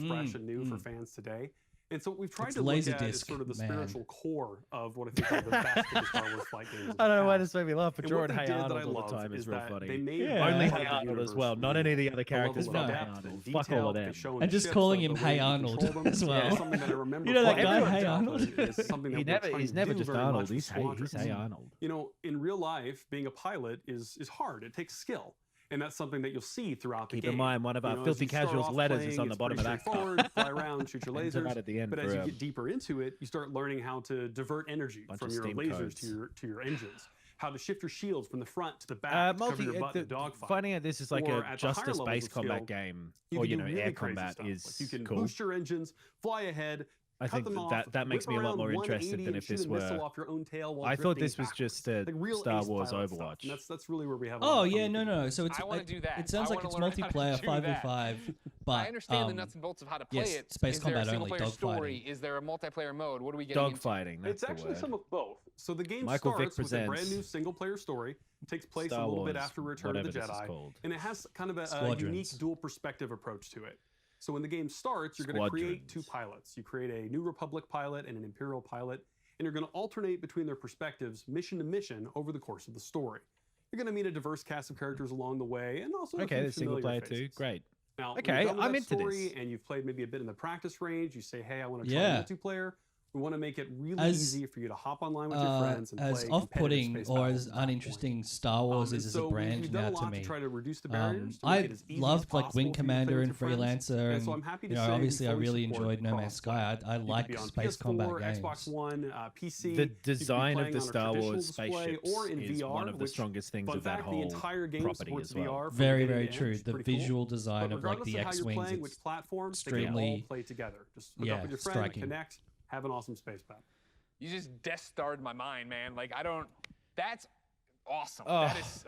fresh and new for fans today. And so what we've tried
It's
to look at is
Laserdisc,
sort of the
man.
spiritual core of what I think are the best of the Star Wars flight games.
I don't know why this made me laugh, but
And
drawing
what they
Hey
did that
Arnold
I
all the
loved
time is
is
real
that
funny.
they made
Only
the
Hey Arnold as
universe
well, not any of the other
the
characters.
level of
Not Hey
depth
Arnold.
and
Fuck all of
detail
them.
they show in
And
the
just
ships,
calling
the
him
way
Hey
you
Arnold
control them,
as well.
is something that I remember
You know that
from
guy,
my
Hey
childhood.
Arnold?
It's something that
He
we're
never-
trying
he's
to
never
do
just
very
Arnold,
much with
he's
Squadrons.
Hey Arnold.
You know, in real life, being a pilot is hard. It takes skill. And that's something that you'll see throughout the
Keep
game.
in mind, one of our
You know, as
Filthy
you start
Casuals
off
letters
playing,
is on the
it's
bottom of
pretty
that card.
straightforward, fly around, shoot your
Ends
lasers.
right at the end
But as
for,
you get deeper into it, you start learning how to divert energy
bunch
from
of
your
Steam
lasers
codes.
to your engines. How to shift your shields from the front to the back, to cover your butt in a dogfight.
Finding out this is like
Or
a
at the
just
higher
a
levels
space
of
combat
skill,
game,
you
or
can
you
do
know,
really
air
crazy
combat
stuff.
is
Like you can
cool.
boost your engines, fly ahead.
I
cut
think
them off,
that makes
whip
me a lot
around
more interested
180
than
and
if
shoot
this
a missile
were.
off your own tail while
I thought
drifting
this was
backwards.
just a
Like real
Star
ace
Wars
pilot stuff.
Overwatch.
And that's really where we have. a lot
Oh
of
yeah,
fun
no,
with
no. So it's
I want to do that.
It sounds
I
like it's
wanna learn how to
multiplayer
do
5v5, but
I understand the nuts and bolts of how to play
yes,
it.
space
Is there a
combat only,
single-player story?
dogfighting.
Is there a multiplayer mode? What are we getting into?
Dogfighting. That's
It's
the
actually
word.
some of both. So the game
Michael Vick
starts with a brand
presents
new single-player story. It takes place
Star
a little bit
Wars,
after Return of the
whatever this is
Jedi,
called.
and it has kind of a
Squadrons.
unique dual perspective approach to it. So when the game starts, you're going to create two pilots. You create a New Republic pilot and an Imperial pilot, and you're going to alternate between their perspectives, mission to mission, over the course of the story. You're going to meet a diverse cast of characters along the way, and also a
Okay,
few
there's single
familiar
player too.
faces.
Great.
Now,
Okay,
when you're done with
I'm
that
into
story
this.
and you've played maybe a bit in the practice range, you say, "Hey, I want to try
Yeah.
multiplayer." We want to make it really
As,
easy for you to hop online with your friends and
as
play
off-putting
competitive space
or
battles
as
at that point.
uninteresting Star Wars is as
so
a brand
we've done
now
a lot
to me.
to try to reduce the barriers, to make
I
it as easy as
loved like
possible
Wing
for you to play
Commander
with
and
your friends.
Freelancer,
And so
and
I'm happy to
you know,
say we
obviously I
fully
really
support
enjoyed No
cross
Man's Sky. I
You could
like
be on
space
PS4,
combat games.
Xbox One, PC.
The
you could be
design of
playing
the
on a
Star
traditional
Wars
display
spaceships
or in
is
VR,
one of the
which,
strongest things
fun
of that
fact,
whole
the entire game
property
supports
as well.
VR from
Very,
beginning
very
to
true.
end, which is
The
pretty cool.
visual design
But
of like
regardless
the
of how you're
X-wings,
playing, which
it's
platforms, they can all
extremely
play together. Just hook up with your friend,
striking.
connect, have an awesome space battle.
You just Death Starred my mind, man. Like I don't. That's awesome.
Oh.
That is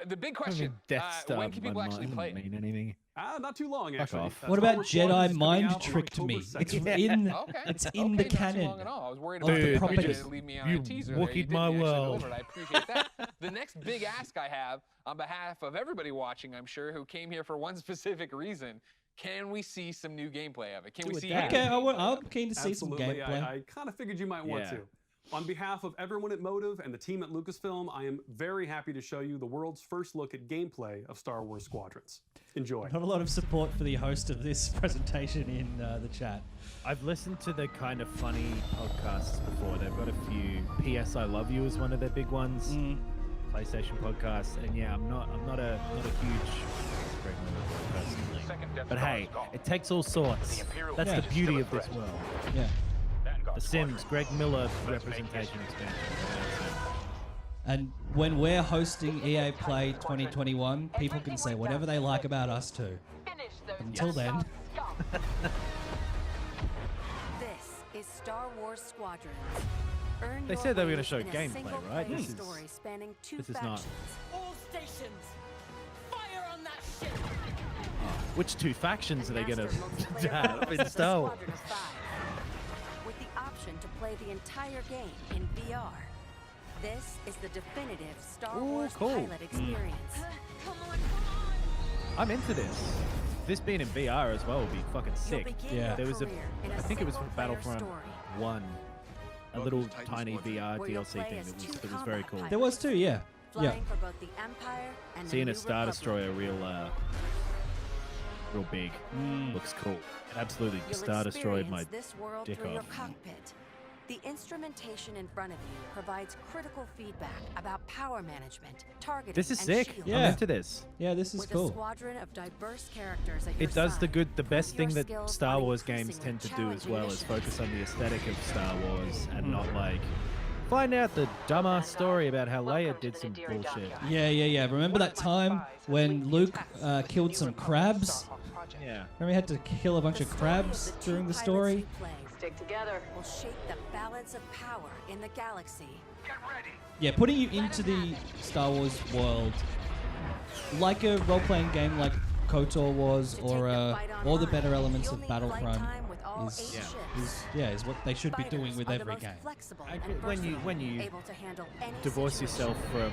the big question.
Death Star
when can people actually play it?
mean anything.
Not too long,
Fuck
actually.
off.
Star
What about
Wars Squadrons
Jedi
is coming
mind
out on
tricked
October
me?
2nd.
It's in.
Okay.
It's
Okay,
in the
not too
canon.
long at all. I was worried
of
about
the
you
property.
just leave me on
You
a teaser there.
wookied
You didn't.
my
You actually
world.
delivered. I appreciate that. The next big ask I have on behalf of everybody watching, I'm sure, who came here for one specific reason. Can we see some new gameplay of it? Can we see?
Okay, I'm keen to see some
Absolutely.
gameplay.
I kind of figured you might want
Yeah.
to. On behalf of everyone at Motive and the team at Lucasfilm, I am very happy to show you the world's first look at gameplay of Star Wars Squadrons. Enjoy.
Not a lot of support for the host of this presentation in the chat.
I've listened to the kind of funny podcasts before. They've got a few. P.S. I Love You is one of their big ones. PlayStation podcast, and yeah, I'm not a huge Greg Miller personally. But hey, it takes all sorts. That's the beauty of this world.
Yeah.
The Sims, Greg Miller representation expansion.
And when we're hosting EA Play 2021, people can say whatever they like about us too. Until then.
This is Star Wars Squadrons. Earn
They
your
said they were
wings
gonna show
in a
gameplay,
single-player
right? This is-
story spanning two
this is not-
factions.
All stations, fire on that ship.
Which two factions are they going
Master multiplayer
to have
mode
in
is
Star Wars?
Squadron of 5, with the option to play the entire game in VR. This is the definitive Star Wars
cool.
pilot experience.
Come on.
I'm into this. This being in VR as well would be fucking sick.
begin your
There was a,
career in a
I think it was for
single-player
Battlefront
story.
1, a little tiny VR
where you'll
DLC
play
thing
as
that
two
was very
combat
cool.
There was too, yeah. Yeah.
Flying for both the Empire and
Seeing
the
a
New
Star
Republic.
Destroyer real big. Looks cool. It absolutely
You'll
Star Destroyed my
experience this world
dick
through your
off.
cockpit. The instrumentation in front of you provides critical feedback about power management, targeting,
This is
and
sick.
shielding.
I'm into this.
Yeah, this is
With
cool.
a squadron of diverse characters at your
It does
side,
the best
your
thing that
skills
Star
on
Wars games
increasingly
tend to do as well is
challenging
focus on the aesthetic of Star Wars and not like find out the dumbass story about how Leia did some bullshit.
Yeah. Remember that time when Luke killed some crabs?
Yeah.
Remember he had to kill a bunch of crabs during the story?
Stick together. Will shape the balance of power in the galaxy.
Yeah, putting you into the Star Wars world, like a role-playing game like KOTOR was, or all the better elements of Battlefront, is what they should be doing with every game.
When you divorce yourself from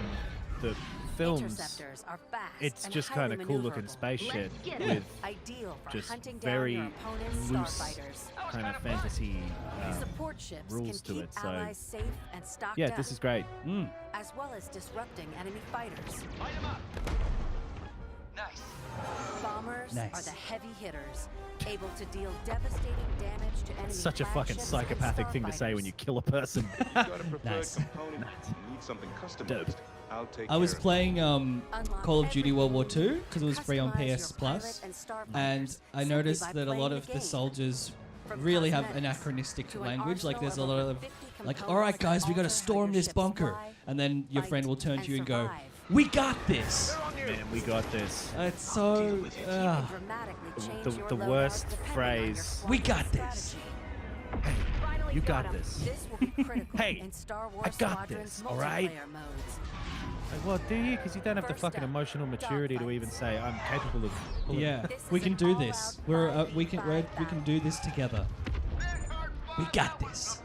the films,
Interceptors are fast
it's
and
just
highly
kind of cool looking
maneuverable.
space shit
Get it.
with
Ideal for
just
hunting down
very
your opponent's
loose
starfighters.
kind of fantasy
Support ships
rules
can
to
keep
it. So
allies safe and stocked
yeah,
up,
this is great.
as well as disrupting enemy fighters.
Light 'em up. Nice.
Bombers
Nice.
are the heavy hitters, able to deal devastating damage to enemy
Such a fucking
flagships and
psychopathic thing to say when you kill a person.
Got a preferred
Nice.
component? Need something customized? I'll take
I was
care of it.
playing Call of Duty World War II because it was free on PS Plus, and I noticed that a lot of the soldiers really have anachronistic language. Like there's a lot of like, all right guys, we got to storm this bunker, and then your friend will turn to you and go, "We got this."
Man, we got this.
It's so
The worst phrase.
We got this.
You got this.
This will be critical
Hey,
in Star
I
Wars
got
Squadrons
this, all right?
multiplayer modes.
Like, well, do you? Because you don't have the fucking emotional maturity to even say I'm capable of. pulling
Yeah,
this."
we can do this. We can do this together. We got this.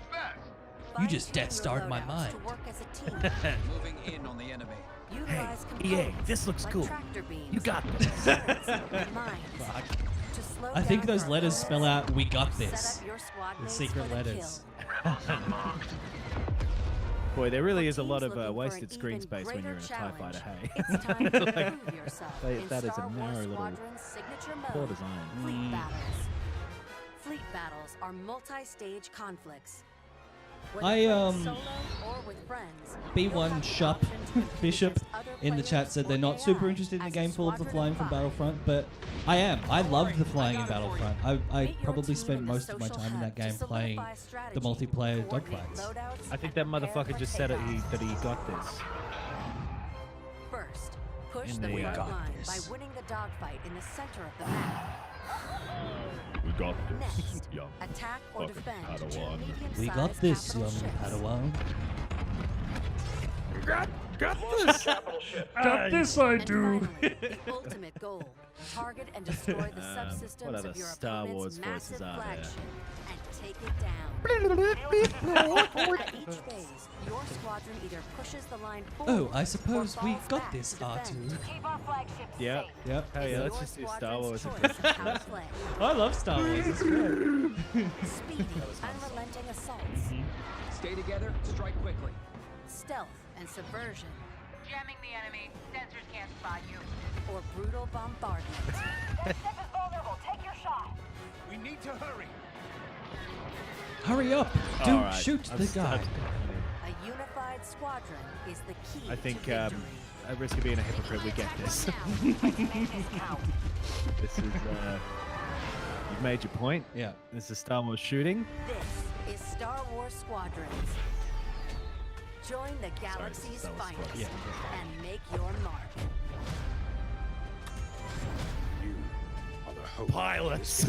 You just Death Starred my mind.
Moving in on the enemy.
Hey, EA, this looks cool. You got this.
I think those letters spell out "We got this." The secret letters.
Boy, there really is a lot of wasted screen space when you're in a TIE fighter, hey? That is a narrow little poor design.
Fleet battles. Fleet battles are multi-stage conflicts.
B1 Shup Bishop in the chat said they're not super interested in a game full of the flying from Battlefront, but I am. I loved the flying in Battlefront. I probably spent most of my time in that game playing the multiplayer dogfights.
I think that motherfucker just said that he got this.
First, push
In
the
the,
front
got
line
this.
by winning the dogfight in the center of the map.
We got
Next, attack or defend two medium-sized
We got this,
capital
young
ships.
Padawan.
Got this.
Got this, I
And
do.
finally, the ultimate goal: target and destroy the subsystems
what other
of your
Star
opponent's
Wars
massive
voices are there?
flagship and take it down. At each phase, your squadron either pushes the line forward
Oh, I suppose
or
we
falls
got
back
this,
to defend.
R2.
Keep our flagship
Yep.
Yep.
Oh yeah, let's
Your
just do Star
squadron's
Wars.
choice of how to play.
I love Star Wars. It's great.
Speedy, unrelenting assaults.
Stay together, strike quickly.
Stealth and subversion.
Jamming the enemy. Sensors can't spot you.
Or brutal bombardment.
Their ship is vulnerable. Take your shot.
We need to hurry.
Hurry up! Don't
All right,
shoot
I've
the guy.
A unified squadron is the key
I think
to victory.
at risk of being a hypocrite, we get this. This is you've made your point.
Yeah.
This is Star Wars shooting.
This is Star Wars Squadrons. Join the galaxy's
Star Wars
finest
Squadrons. Yeah.
and make your mark.
You are the hope.
Pilots.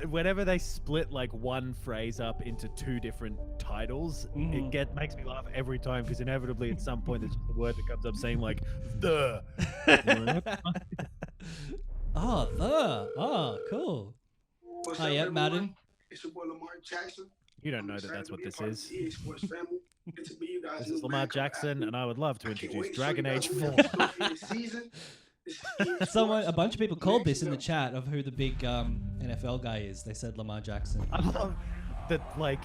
Whenever they split like one phrase up into two different titles, it makes me laugh every time because inevitably at some point there's just a word that comes up saying like the.
Cool.
What's
Oh,
up,
yeah,
everyone?
Madden.
It's your boy Lamar Jackson.
You don't know
I'm
that that's
excited
what
to be a
this
part of
is.
the EA Sports family. Good to be you guys.
This is Lamar Jackson, and I would love to
I can't
introduce
wait to show you
Dragon
guys
Age
what we
4.
have in store for this season. This is EA
A bunch of people called this in the chat of who the big NFL guy is. They said Lamar Jackson.
I love that, like,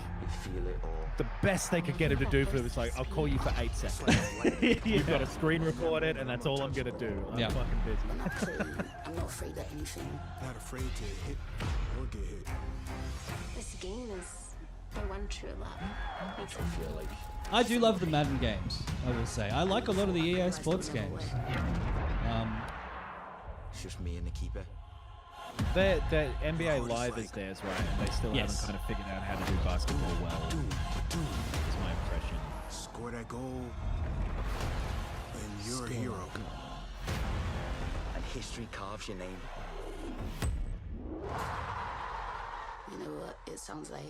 the best they could get him to do for it was like, I'll call you for 8 seconds. You've got a screen recorded, and that's all I'm going to do. I'm fucking busy.
I'm not afraid of anything. Not afraid to hit or get hit.
This game is my one true love. Makes me feel like
I do love the Madden games, I will say. I like a lot of the EA Sports games.
It's just me and the keeper.
The NBA Live is theirs, right? And they still haven't kind of figured out how to do basketball well. That's my impression.
Score that goal, and you're a hero.
And history carves your name.
You know what it sounds like?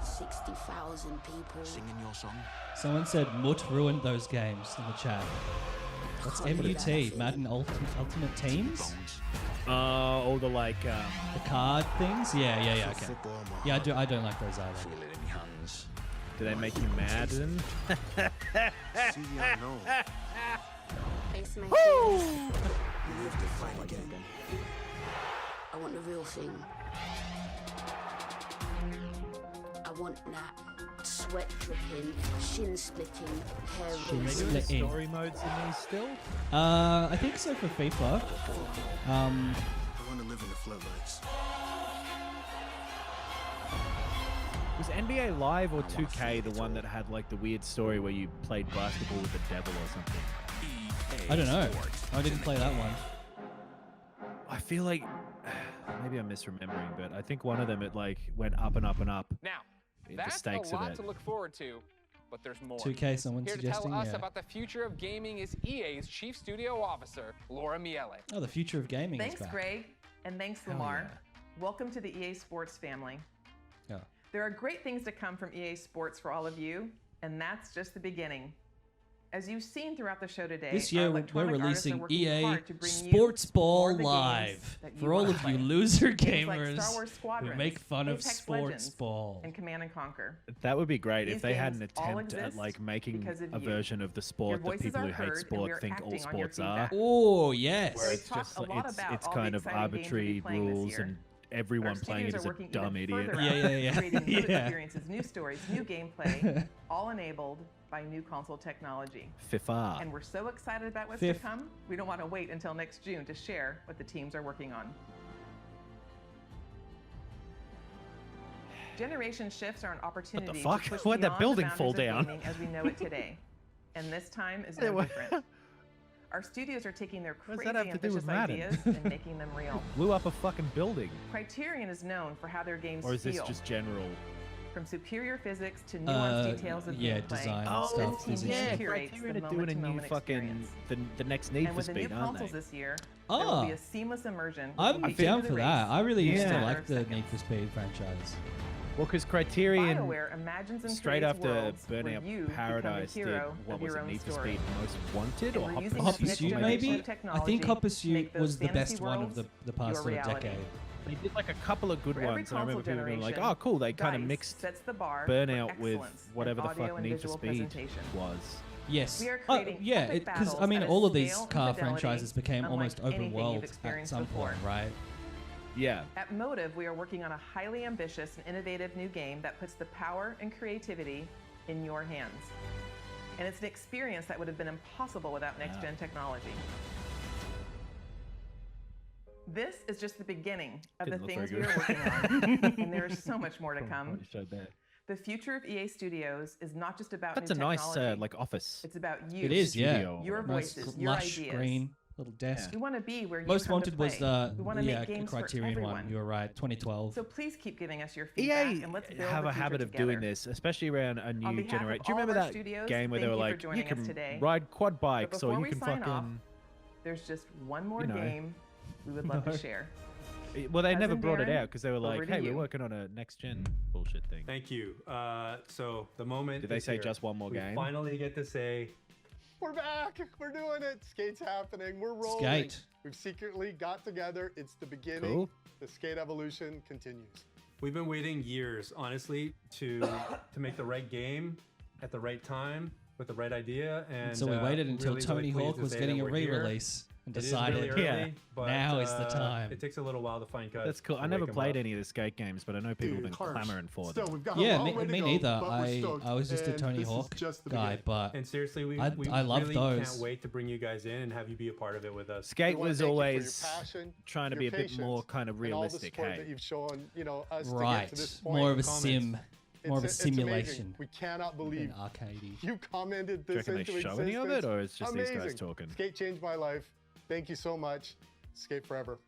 60,000 people
singing your song.
Someone said Mutt ruined those games in the chat. What's MUT? Madden Ultimate Teams?
All the like
the card things. Yeah. Okay. Yeah, I don't like those either.
Feel it in your hands.
Do they make you mad? Then?
See the unknown.
Face my
Woo!
fears.
You live to fight again.
I want the real thing. I want that sweat dripping, shin splitting, hair
Shin
They
splitting.
doing story modes in these still?
I think so for FIFA.
I want to live in the floodlights.
Was NBA Live or 2K the one that had like the weird story where you played basketball with the devil or something?
I don't know. I didn't play that one.
I feel like maybe I'm misremembering, but I think one of them it like went up and up and up.
Now,
the
that's a
stakes of
lot
it.
to look forward to, but there's more.
2K, someone
Here
suggesting,
to tell us
yeah.
about the future of gaming is EA's Chief Studio Officer, Laura Miele.
Oh, the future of gaming
Thanks,
is back.
Greg, and thanks,
Hell
Lamar.
yeah.
Welcome to the EA Sports family.
Yeah.
There are great things to come from EA Sports for all of you, and that's just the beginning. As you've seen throughout the show today,
This
our
year we're
electronic artists are
releasing
working
EA
hard to bring
Sports
you
Ball
more of the games
Live
that you
for all
wanna
of you
play.
loser
Games like
gamers
Star Wars Squadrons,
who make fun of
Apex
Sports
Legends,
Ball.
and Command and Conquer.
That would be great
These
if they had an
games all
attempt at
exist
like making
because of
a
you.
version of the
Your
sport that
voices
people
are
who hate
heard, and we
sport
are
think all
acting on your
sports are.
feedback.
Oh yes.
Where
We've
it's
talked
just
a lot
it's
about all
kind
the
of
exciting games we'll be
arbitrary
playing this
rules
year.
and everyone
Our
playing it
studios
is
are
a
working
dumb
even
idiot.
further out, creating new experiences, new stories, new gameplay, all enabled by new console technology.
FIFA.
And we're so excited about what's
Fifth.
to come, we don't want to wait until next June to share what the teams are working on. Generation shifts are an opportunity
fuck?
to push
Why'd that
beyond
building
the
fall
boundaries of
down?
gaming as we know it today. And this time is no different. Our studios are taking their
What does
crazy
that have to do
ambitious
with Madden?
ideas and making them real.
Blew up a fucking building.
Criterion is known for how their games
Or is this
feel.
just general?
From superior physics to nuanced details of
yeah,
gameplay.
design and
this
stuff,
team
physics.
curates the
Criterion are doing a new
moment-to-moment
fucking
experience.
the next Need
And
for
with the new
Speed, aren't
consoles
they?
this year, there will
Oh,
be a seamless immersion. which
I'm
will be
down
true to
for
the
that.
race
I really used
in a
to
matter
like
of
the
seconds.
Need for Speed franchise.
Well, because Criterion
BioWare imagines and
straight
creates
after
worlds where you
Burnout
become
Paradise
the
did
hero
what
of
was
your
it,
own
Need for
story.
Speed Most Wanted
And
or
we're
Hot
using
Pursuit?
this
Hot
next
Pursuit,
generation
maybe?
of
I think
technology
Hot
to
Pursuit
make those
was the best
fantasy
one of
worlds
the past
your
sort of
reality.
decade.
They did like a couple of good
For every
ones, and I remember
console
people being like,
generation,
"Oh, cool!" They kind of
DICE
mixed
sets the bar for
Burnout with
excellence in
whatever the
audio
fuck
and
Need for
visual
Speed
presentation.
was.
Yes.
We are
Oh,
creating
yeah,
epic
because I
battles
mean,
at a
all of these
scale and
car
fidelity
franchises became
unlike
almost open
anything you've
world at
experienced
some
before.
point, right?
Yeah.
At Motive, we are working on a highly ambitious and innovative new game that puts the power and creativity in your hands. And it's an experience that would have been impossible without next-gen technology. This is just the beginning of
Didn't
the
look
things we
very
are
good.
working on, and there is so much more to come.
Probably showed that.
The future of EA Studios is not just about
That's
new
a nice
technology.
like office.
It's about you.
It is, yeah.
Studio.
Your
Nice,
voices, your
lush
ideas.
green little desk.
We want to be where you
Most
come to
Wanted was
play. We want to
yeah,
make games
Criterion
for
one.
everyone.
You were right, 2012.
So please keep giving us your feedback
EA
and let's build
have
the
a
future
habit of
together.
doing this, especially around a
On
new
behalf of
generation. Do you
all of
remember
our
that
studios,
game where they
thank
were
you for
like,
joining
you
us
can
today.
ride quad bikes or
before
you
we
can
sign
fucking.
off, there's just one more
you know.
game we would love
No.
to share.
Well, they never
Cousin
brought it
Darren,
out because they were
over
like,
to
"Hey, we're
you.
working on a next gen bullshit thing."
Thank you. So the moment.
Did they
is
say
here.
just one more
We
game?
finally get to say,
We're back. We're doing it. Skate's happening. We're rolling.
Skate.
We've secretly got together. It's the beginning.
Cool.
The skate evolution continues.
we've been waiting years, honestly, to make the right game at the right time with the right idea. And
so we waited until
really,
Tony
really
Hawk
pleased to
was
say
getting
that
a
we're here.
re-release and
It is
decided,
really early,
Yeah,
but,
now is the time.
It takes a little while to find guys.
That's cool. I
to
never
wake 'em
played
up.
any of the skate games, but I know people have been
Harsh.
clamoring for
Still,
them.
we've got
Yeah,
a long way to
me
go,
neither.
but we're stoked,
I was just a
and
Tony
this is
Hawk
just the
guy,
beginning.
but
And seriously, we
I love
really
those.
can't wait to bring you guys in and have you be a part of it with us.
Skate
We wanna
was
thank you for your
always
passion,
trying to
your
be a bit
patience,
more kind of
and all the
realistic,
support
hey?
that you've shown, us
right,
to get to this point.
more of a
Comments.
sim, more of a
It's amazing.
simulation.
We cannot believe
An arcadey.
you commented
Do you
this
reckon
into
they show
existence.
any of it, or it's just these guys
Amazing.
talking?
Skate changed my life. Thank you so much. Skate forever.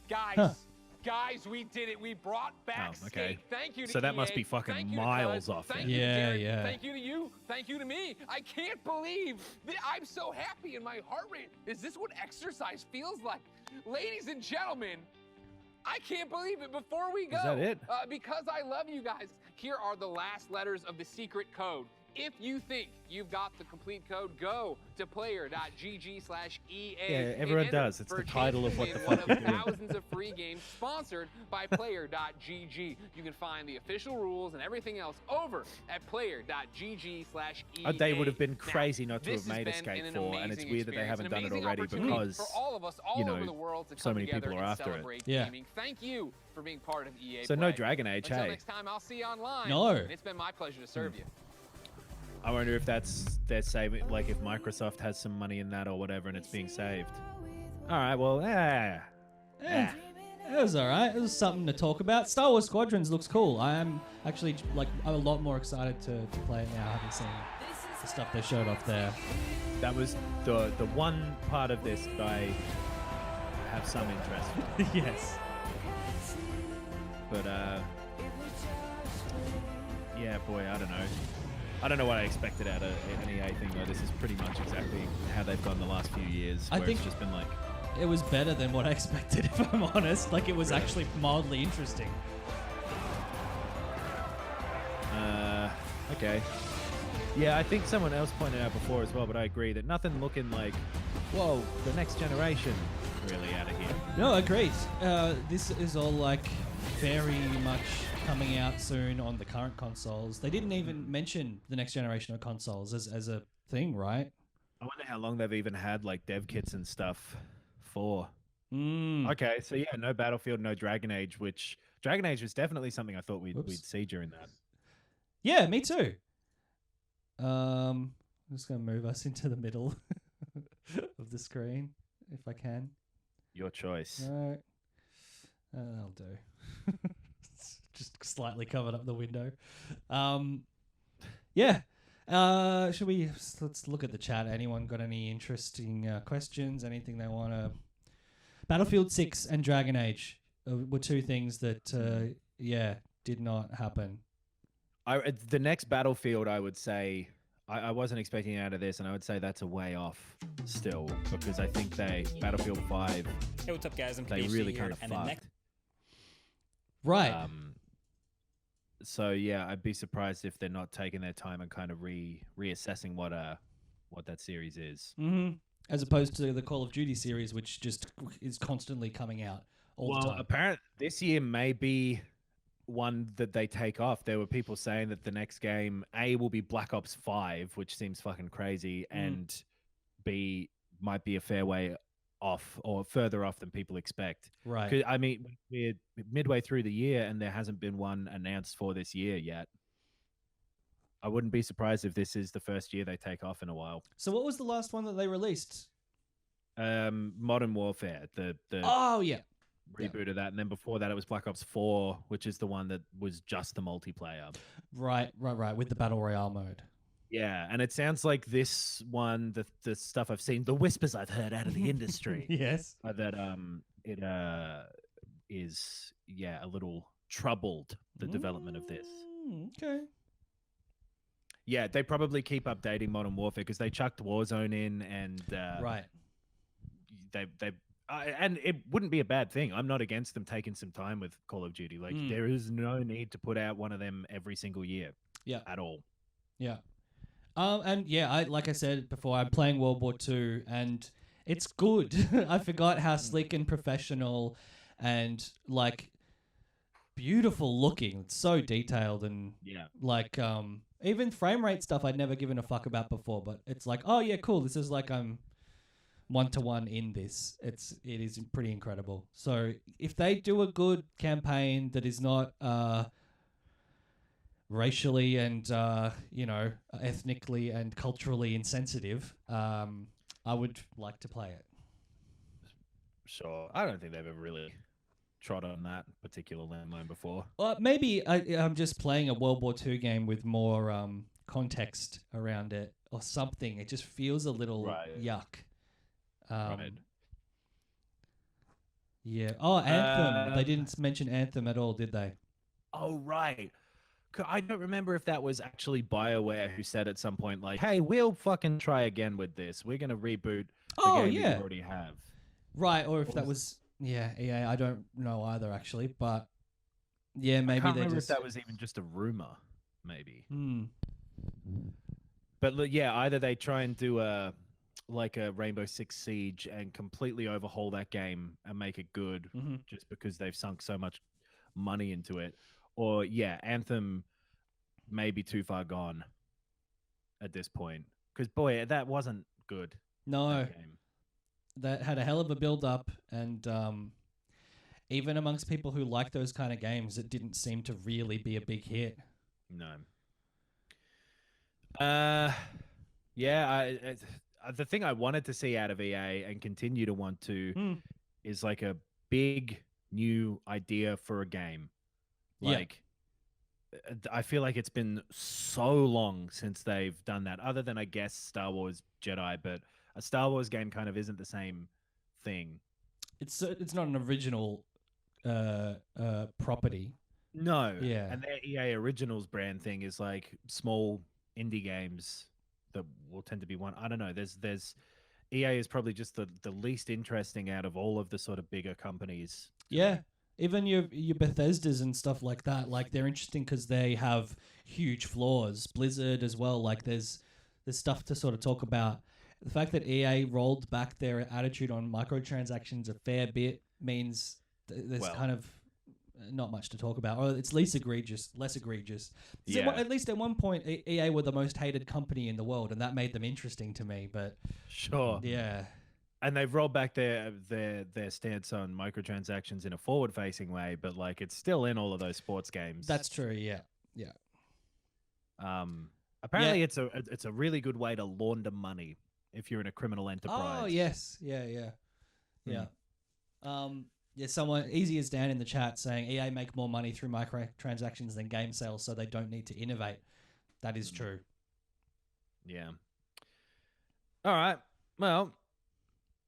Guys, guys, we did it. We brought back
Oh, okay.
Skate. Thank you to
So that must
EA.
be fucking
Thank you to
miles
Cuz.
off
Thank
then.
you to
Yeah,
Darren.
yeah.
Thank you to you. Thank you to me. I can't believe that I'm so happy and my heart rate. Is this what exercise feels like? Ladies and gentlemen, I can't believe it. Before we go,
Is that it?
Because I love you guys, here are the last letters of the secret code. If you think you've got the complete code, go to player.gg/EA.
Yeah, everyone does. It's the title of what the fuck you're doing.
Thousands of free games sponsored by player.gg. You can find the official rules and everything else over at player.gg/EA.
They would have been crazy not to have made Escape 4, and it's weird that they haven't done it already because,
for all of us all
you know,
over the world to
so
come
many
together
people are
and
after it.
celebrate
Yeah.
gaming. Thank you for being part of EA
So
Play.
no Dragon Age,
Until
hey?
next time, I'll see you online.
No.
And it's been my pleasure to serve you.
I wonder if they're saving, like if Microsoft has some money in that or whatever, and it's being saved. All right, well,
It was alright. It was something to talk about. Star Wars Squadrons looks cool. I am actually like a lot more excited to play it now, having seen the stuff they showed off there.
That was the one part of this that I have some interest in.
Yes.
But yeah, boy, I don't know. I don't know what I expected out of an EA thing though. This is pretty much exactly how they've gone the last few years.
I
Where
think
it's just been like,
it was better than what I expected, if I'm honest. Like, it was actually mildly interesting.
okay. Yeah, I think someone else pointed out before as well, but I agree that nothing looking like, whoa, the next generation really out of here.
No, agreed. This is all like very much coming out soon on the current consoles. They didn't even mention the next generation of consoles as a thing, right?
I wonder how long they've even had like dev kits and stuff for.
Mm.
Okay, so yeah, no Battlefield, no Dragon Age, which Dragon Age was definitely something I thought we'd see during that.
Yeah, me too. I'm just going to move us into the middle of the screen, if I can.
Your choice.
No. That'll do. Just slightly covered up the window. Yeah. Let's look at the chat. Anyone got any interesting questions? Anything they want to... Battlefield 6 and Dragon Age were two things that, did not happen.
The next Battlefield, I would say, I wasn't expecting out of this, and I would say that's a way off still, because I think Battlefield 5,
hey, what's up, guys? I'm
they really kind of fucked.
Right.
So yeah, I'd be surprised if they're not taking their time and kind of reassessing what that series is.
Mm-hmm. As opposed to the Call of Duty series, which just is constantly coming out all the time.
Well, apparently this year may be one that they take off. There were people saying that the next game, A, will be Black Ops 5, which seems fucking crazy, and B, might be a fair way off or further off than people expect.
Right.
'Cause, I mean, we're midway through the year and there hasn't been one announced for this year yet. I wouldn't be surprised if this is the first year they take off in a while.
So what was the last one that they released?
Modern Warfare, the
Oh, yeah.
reboot of that, and then before that it was Black Ops 4, which is the one that was just the multiplayer.
Right, with the Battle Royale mode.
Yeah, and it sounds like this one, the stuff I've seen, the whispers I've heard out of the industry,
yes,
that it is a little troubled, the development of this.
Okay.
Yeah, they probably keep updating Modern Warfare because they chucked Warzone in, and
right.
And it wouldn't be a bad thing. I'm not against them taking some time with Call of Duty. Like there is no need to put out one of them every single year.
Yeah.
At all.
Yeah. And yeah, like I said before, I'm playing World War II, and it's good. I forgot how slick and professional and like beautiful looking. It's so detailed and like even frame rate stuff I'd never given a fuck about before, but it's like, oh yeah, cool. This is like I'm 1-to-1 in this. It is pretty incredible. So if they do a good campaign that is not racially and ethnically and culturally insensitive, I would like to play it.
Sure. I don't think they've ever really trod on that particular landmine before.
Well, maybe I'm just playing a World War II game with more context around it or something. It just feels a little yuck.
Right.
Yeah. Oh, Anthem. They didn't mention Anthem at all, did they?
Oh, right. I don't remember if that was actually BioWare who said at some point, like, hey, we'll fucking try again with this. We're going to reboot the game that you already have.
Right, or if that was... Yeah, I don't know either, actually, but... Yeah, maybe
I can't
they
remember
just...
if that was even just a rumor, maybe. But look, yeah, either they try and do a Rainbow Six Siege and completely overhaul that game and make it good, just because they've sunk so much money into it, or Anthem may be too far gone at this point. Because boy, that wasn't good.
No,
that game.
That had a hell of a build up, and even amongst people who like those kind of games, it didn't seem to really be a big hit.
No. The thing I wanted to see out of EA and continue to want to is like a big new idea for a game. Like, I feel like it's been so long since they've done that, other than I guess Star Wars Jedi, but a Star Wars game kind of isn't the same thing.
It's not an original property.
No.
Yeah.
And their EA Originals brand thing is like small indie games that will tend to be one. I don't know. There's EA is probably just the least interesting out of all of the sort of bigger companies.
Yeah. Even your Bethesdas and stuff like that, like they're interesting because they have huge flaws. Blizzard as well, like there's stuff to sort of talk about. The fact that EA rolled back their attitude on microtransactions a fair bit means there's kind of not much to talk about, or it's less egregious.
Yeah.
At least at one point, EA were the most hated company in the world, and that made them interesting to me. But
sure,
yeah.
And they've rolled back their stance on microtransactions in a forward-facing way, but like it's still in all of those sports games.
That's true. Yeah.
Apparently, it's a really good way to launder money if you're in a criminal enterprise.
Oh yes, yeah. Someone easy as Dan in the chat saying EA make more money through microtransactions than game sales, so they don't need to innovate. That is true.
Yeah. All right. Well,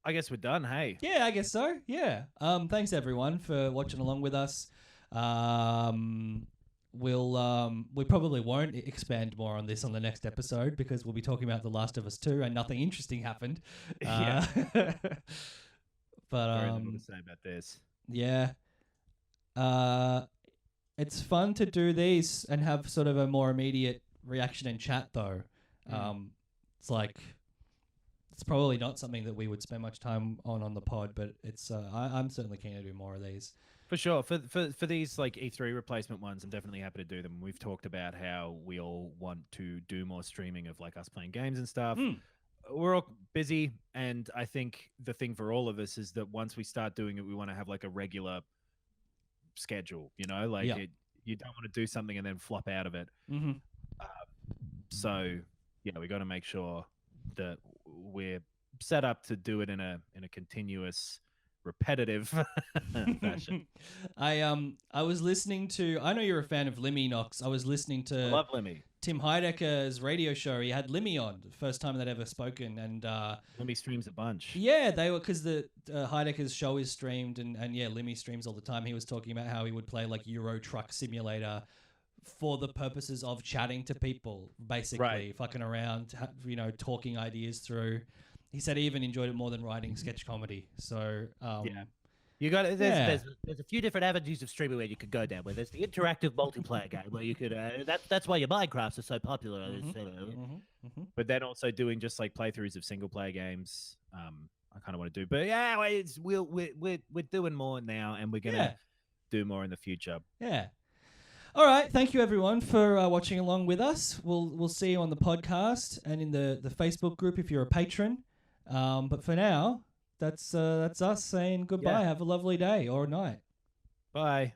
I guess we're done, hey?
Yeah, I guess so. Yeah. Thanks everyone for watching along with us. We probably won't expand more on this on the next episode because we'll be talking about The Last of Us 2 and nothing interesting happened.
Yeah.
But
very little to say about this.
Yeah. It's fun to do these and have sort of a more immediate reaction and chat though. It's like it's probably not something that we would spend much time on the pod, but it's I'm certainly keen to do more of these.
For sure. For these like E3 replacement ones, I'm definitely happy to do them. We've talked about how we all want to do more streaming of like us playing games and stuff. We're all busy, and I think the thing for all of us is that once we start doing it, we want to have like a regular schedule, you know, like you don't want to do something and then flop out of it. So yeah, we got to make sure that we're set up to do it in a continuous, repetitive fashion.
I was listening to. I know you're a fan of Limmy, Knox. I was listening to.
I love Limmy.
Tim Heidecker's radio show. He had Limmy on, the first time they'd ever spoken, and
Limmy streams a bunch.
Yeah, they were because the Heidecker's show is streamed, and yeah, Limmy streams all the time. He was talking about how he would play like Euro Truck Simulator for the purposes of chatting to people, basically fucking around, talking ideas through. He said he even enjoyed it more than writing sketch comedy. So
yeah.
You got there's a few different avenues of streaming where you could go down. Where there's the interactive multiplayer game where you could that's why your Minecrafts are so popular.
But then also doing just like playthroughs of single player games. I kind of want to do, but yeah, we're doing more now, and we're gonna do more in the future.
Yeah. All right, thank you everyone for watching along with us. We'll see you on the podcast and in the Facebook group if you're a patron. But for now, that's us saying goodbye.
Yeah.
Have a lovely day or night.
Bye.